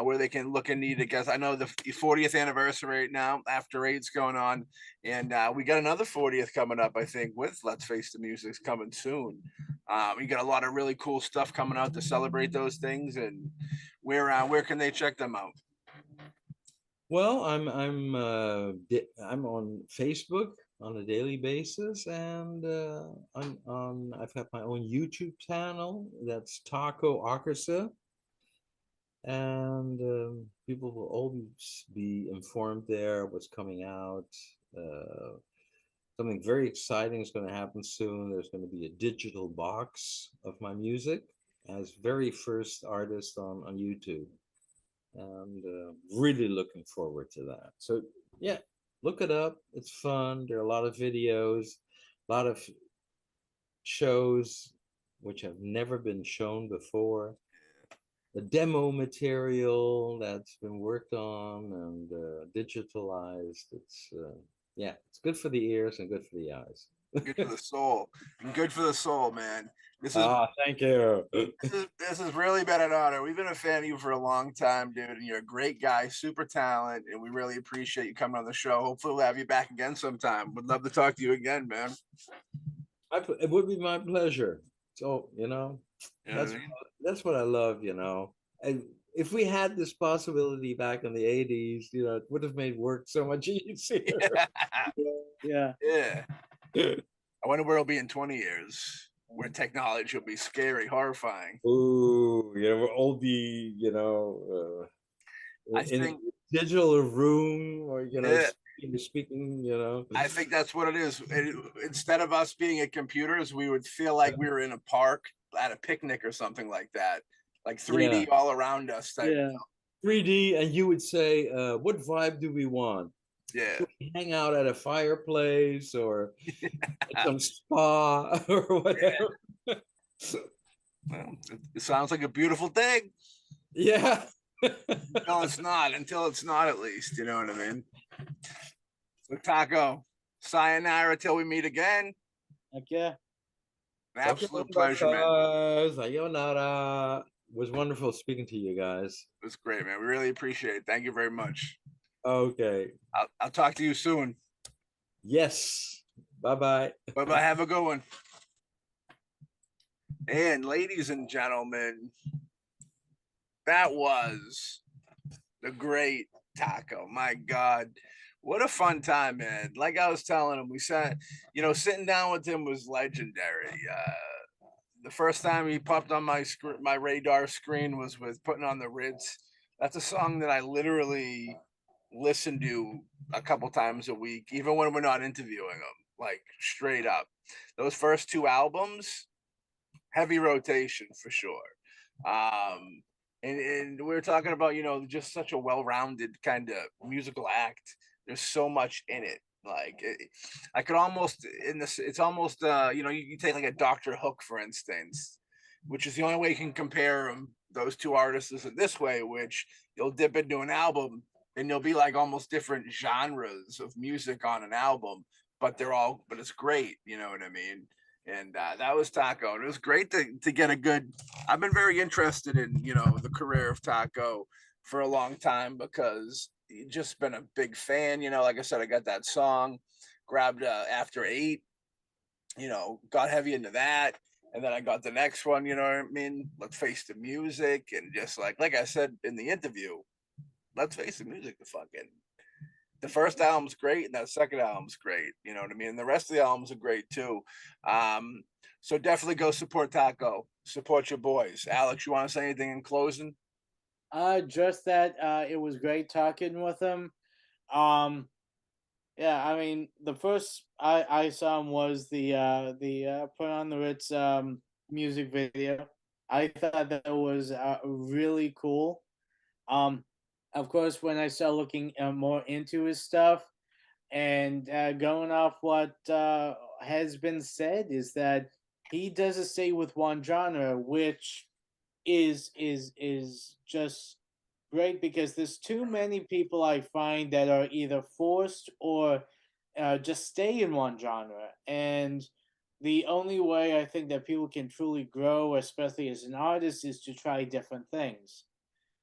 where they can look and need it. Because I know the 40th anniversary right now, After Eight's going on, and we got another 40th coming up. I think with Let's Face the Music's coming soon. You got a lot of really cool stuff coming out to celebrate those things. And where can they check them out? Well, I'm on Facebook on a daily basis, and I've got my own YouTube channel that's Taco Orchestra, and people will always be informed there what's coming out. Something very exciting is going to happen soon. There's going to be a digital box of my music as very first artist on YouTube. And really looking forward to that. So yeah, look it up. It's fun. There are a lot of videos, a lot of shows which have never been shown before. The demo material that's been worked on and digitalized. It's good for the ears and good for the eyes. Good for the soul. And good for the soul, man. Thank you. This has really been an honor. We've been a fan of you for a long time, dude, and you're a great guy, super talent, and we really appreciate you coming on the show. Hopefully we'll have you back again sometime. Would love to talk to you again, man. It would be my pleasure. So, that's what I love, And if we had this possibility back in the 80s, it would have made work so much easier. Yeah. Yeah. I wonder where it'll be in 20 years, where technology will be scary, horrifying. Ooh, we'll all be, I in think a digital room or, yeah. speaking. I think that's what it is. Instead of us being at computers, we would feel like we were in a park at a picnic or something like that, like 3D all around us. Type. Yeah. 3D, and you would say, what vibe do we want? Yeah. Should we hang out at a fireplace or at some spa or whatever? Yeah. Well, it sounds like a beautiful thing. Yeah. Until it's not, at least. You know what I mean? So, Taco, sayonara till we meet again. Okay. An absolute pleasure, man. Sayonara. It was wonderful speaking to you guys. It was great, man. We really appreciate it. Thank you very much. Okay. I'll talk to you soon. Yes. Bye-bye. Bye-bye. Have a good one. And ladies and gentlemen, that was the great Taco. My God, what a fun time, man. Like I was telling him, we sat, sitting down with him was legendary. The first time he popped on my radar screen was with Puttin on the Ritz. That's a song that I literally listen to a couple times a week, even when we're not interviewing them, like straight up. Those first two albums, heavy rotation for sure. And we were talking about, just such a well-rounded kind of musical act. There's so much in it. Like I could almost it's almost you take like a Dr. Hook, for instance, which is the only way you can compare those two artists in this way, which you'll dip into an album and you'll be like almost different genres of music on an album, but it's great, you know what I mean? And that was Taco. And it was great to get a good, I've been very interested in, the career of Taco for a long time because just been a big fan, like I said, I got that song, grabbed After Eight, got heavy into that. And then I got the next one, you know what I mean? Let's Face the Music. And just like I said in the interview, Let's Face the Music, the first album's great and that second album's great, you know what I mean? And the rest of the albums are great too. So definitely go support Taco, support your boys. Alex, you want to say anything in closing? Just that it was great talking with him. Yeah, I mean, the first I saw him was the Put on the Ritz music video. I thought that was really cool. Um, of course, when I started looking more into his stuff and going off what has been said, is that he doesn't stay with one genre, which is just great because there's too many people I find that are either forced or just stay in one genre. And the only way I think that people can truly grow, especially as an artist, is to try different things.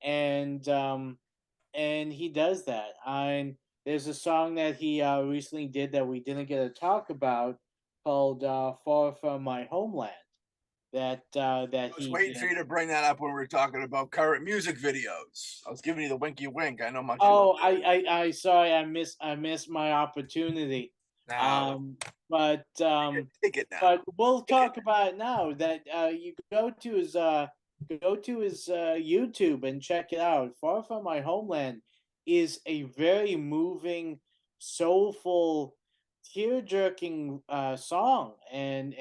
And and he does that. And there's a song that he recently did that we didn't get to talk about called "Far From My Homeland." That I was he waiting for did. you to bring that up when we were talking about current music videos. I was giving you the winky wink. I know much you love Oh, that. I sorry, I missed my opportunity. Now, Um, but take it now. but we'll Take it. talk about it now. That you go to his YouTube and check it out. Far From My Homeland is a very moving, soulful, tear jerking song and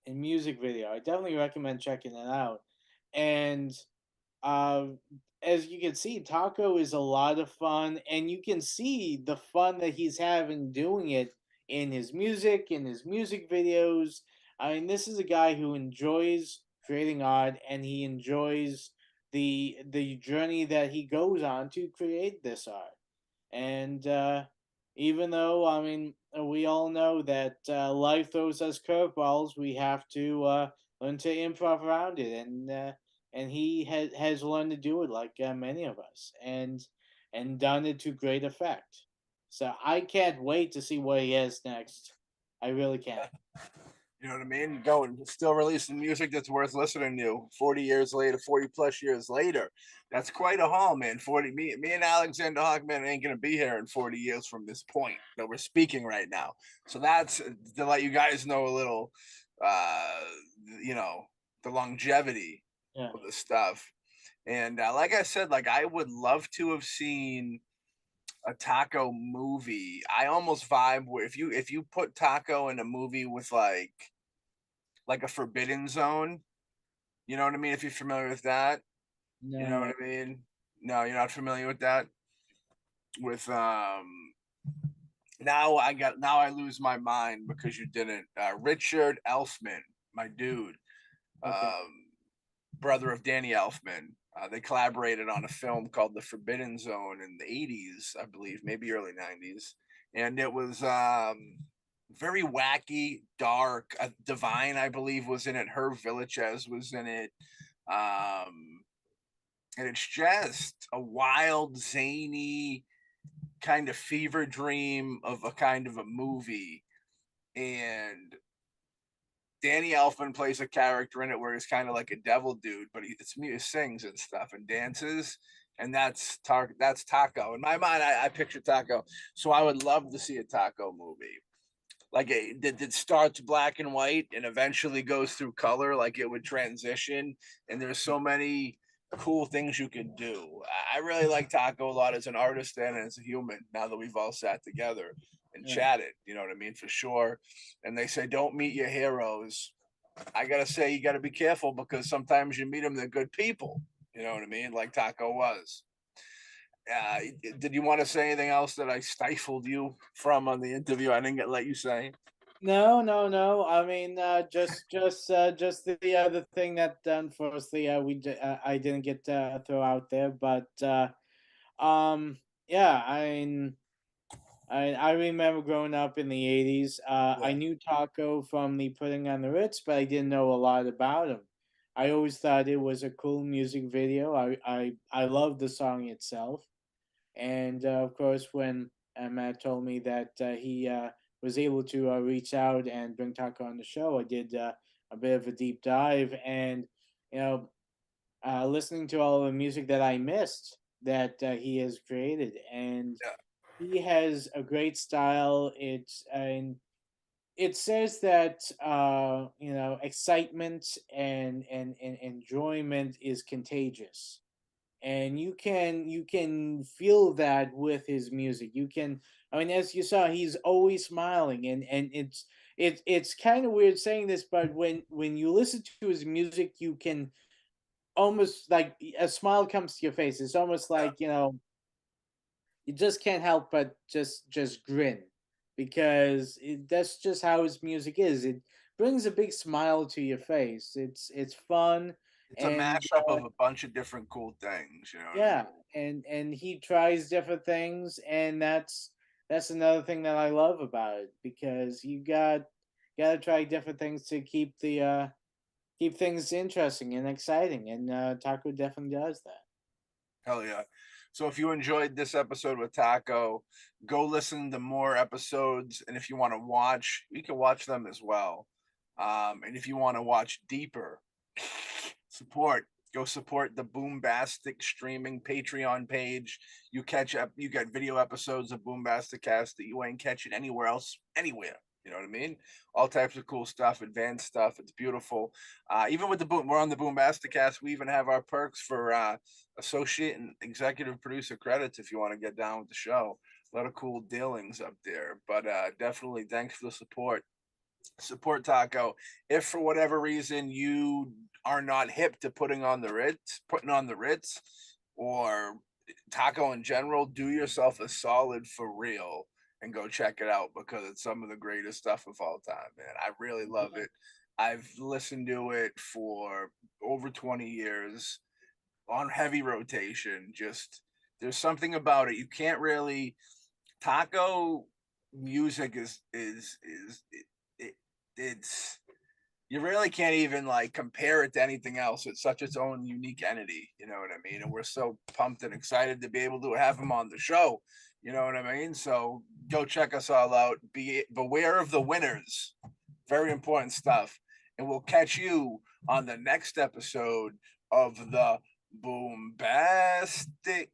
music video. I definitely recommend checking it out. And uh, as you can see, Taco is a lot of fun, and you can see the fun that he's having doing it in his music videos. I mean, this is a guy who enjoys creating art, and he enjoys the journey that he goes on to create this art. And even though, I mean, we all know that life throws us curveballs, we have to learn to improv around it. And he has learned to do it like many of us, and done it to great effect. So I can't wait to see what he has next. I really can't. You know what I mean? Going, still releasing music that's worth listening to 40 years later, 40 plus years later. That's quite a haul, man. 40, me and Alexander Hawkman ain't going to be here in 40 years from this point that we're speaking right now. So that's to let you guys know a little, uh, you know, the longevity Yeah. of the stuff. And like I said, like I would love to have seen a Taco movie. I almost vibe where if you put Taco in a movie with like a Forbidden Zone, you know what I mean? If you're familiar with that, you know what No. I mean? No, you're not familiar with that. With now I lose my mind because you didn't. Richard Elfman, my dude, Okay. brother of Danny Elfman. They collaborated on a film called The Forbidden Zone in the 80s, I believe, maybe early 90s. And it was very wacky, dark. Divine, I believe, was in it. Herb Villachez was in it. Um, and it's just a wild, zany kind of fever dream of a kind of a movie. And Danny Elfman plays a character in it where he's kind of like a devil dude, but he sings and stuff and dances, and that's Taco. In my mind, I picture Taco, so I would love to see a Taco movie, like that starts black and white and eventually goes through color, like it would transition. And there's so many cool things you could do. I really like Taco a lot as an artist and as a human. Now that we've all sat together and Yeah. chatted, you know what I mean, for sure. And they say don't meet your heroes. I gotta say you gotta be careful because sometimes you meet them, they're good people. You know what I mean, like Taco was. Uh, did you want to say anything else that I stifled you from on the interview? I didn't let you say. No, no, no. I mean, just the other thing that unfortunately I didn't get to throw out there, but yeah, I remember growing up in the '80s. I Yeah. knew Taco from the Putting on the Ritz, but I didn't know a lot about him. I always thought it was a cool music video. I loved the song itself. And of course, when Matt told me that he was able to reach out and bring Taco on the show, I did a bit of a deep dive, and you know, listening to all the music that I missed that he has created, and Yeah. he has a great style. It's and it says that you know, excitement and enjoyment is contagious. and you can feel that with his music. You can, I mean, as you saw, he's always smiling, and it's kind of weird saying this, but when you listen to his music, you can almost like a smile comes to your face. It's almost Yeah. like, you just can't help but just grin, because that's just how his music is. It brings a big smile to your face. It's fun, It's a and mashup of a bunch of different cool things, you know what I mean? yeah, and he tries different things, and that's another thing that I love about it, because you gotta try different things to keep things interesting and exciting, and Taco definitely does that. Hell yeah. So if you enjoyed this episode with Taco, go listen to more episodes. And if you want to watch, you can watch them as well. And if you want to watch deeper, go support the Boombastic streaming Patreon page. You get video episodes of BoomBastiCAST that you ain't catching anywhere else, anywhere. You know what I mean? All types of cool stuff, advanced stuff. It's beautiful. Even with we're on the BoomBastiCAST. We even have our perks for associate and executive producer credits if you want to get down with the show. A lot of cool dealings up there. But definitely thanks for the support. Support Taco. If for whatever reason you are not hip to putting on the Ritz, or Taco in general, do yourself a solid for real and go check it out, because it's some of the greatest stuff of all time, man. I really love it. I've listened to it for over 20 years on heavy rotation. Just there's something about it. You can't really Taco music it's you really can't even like compare it to anything else. It's such its own unique entity, you know what I mean? And we're so pumped and excited to be able to have him on the show. You know what I mean? So go check us all out. Beware of the winners. Very important stuff. And we'll catch you on the next episode of the BoomBastiCAST.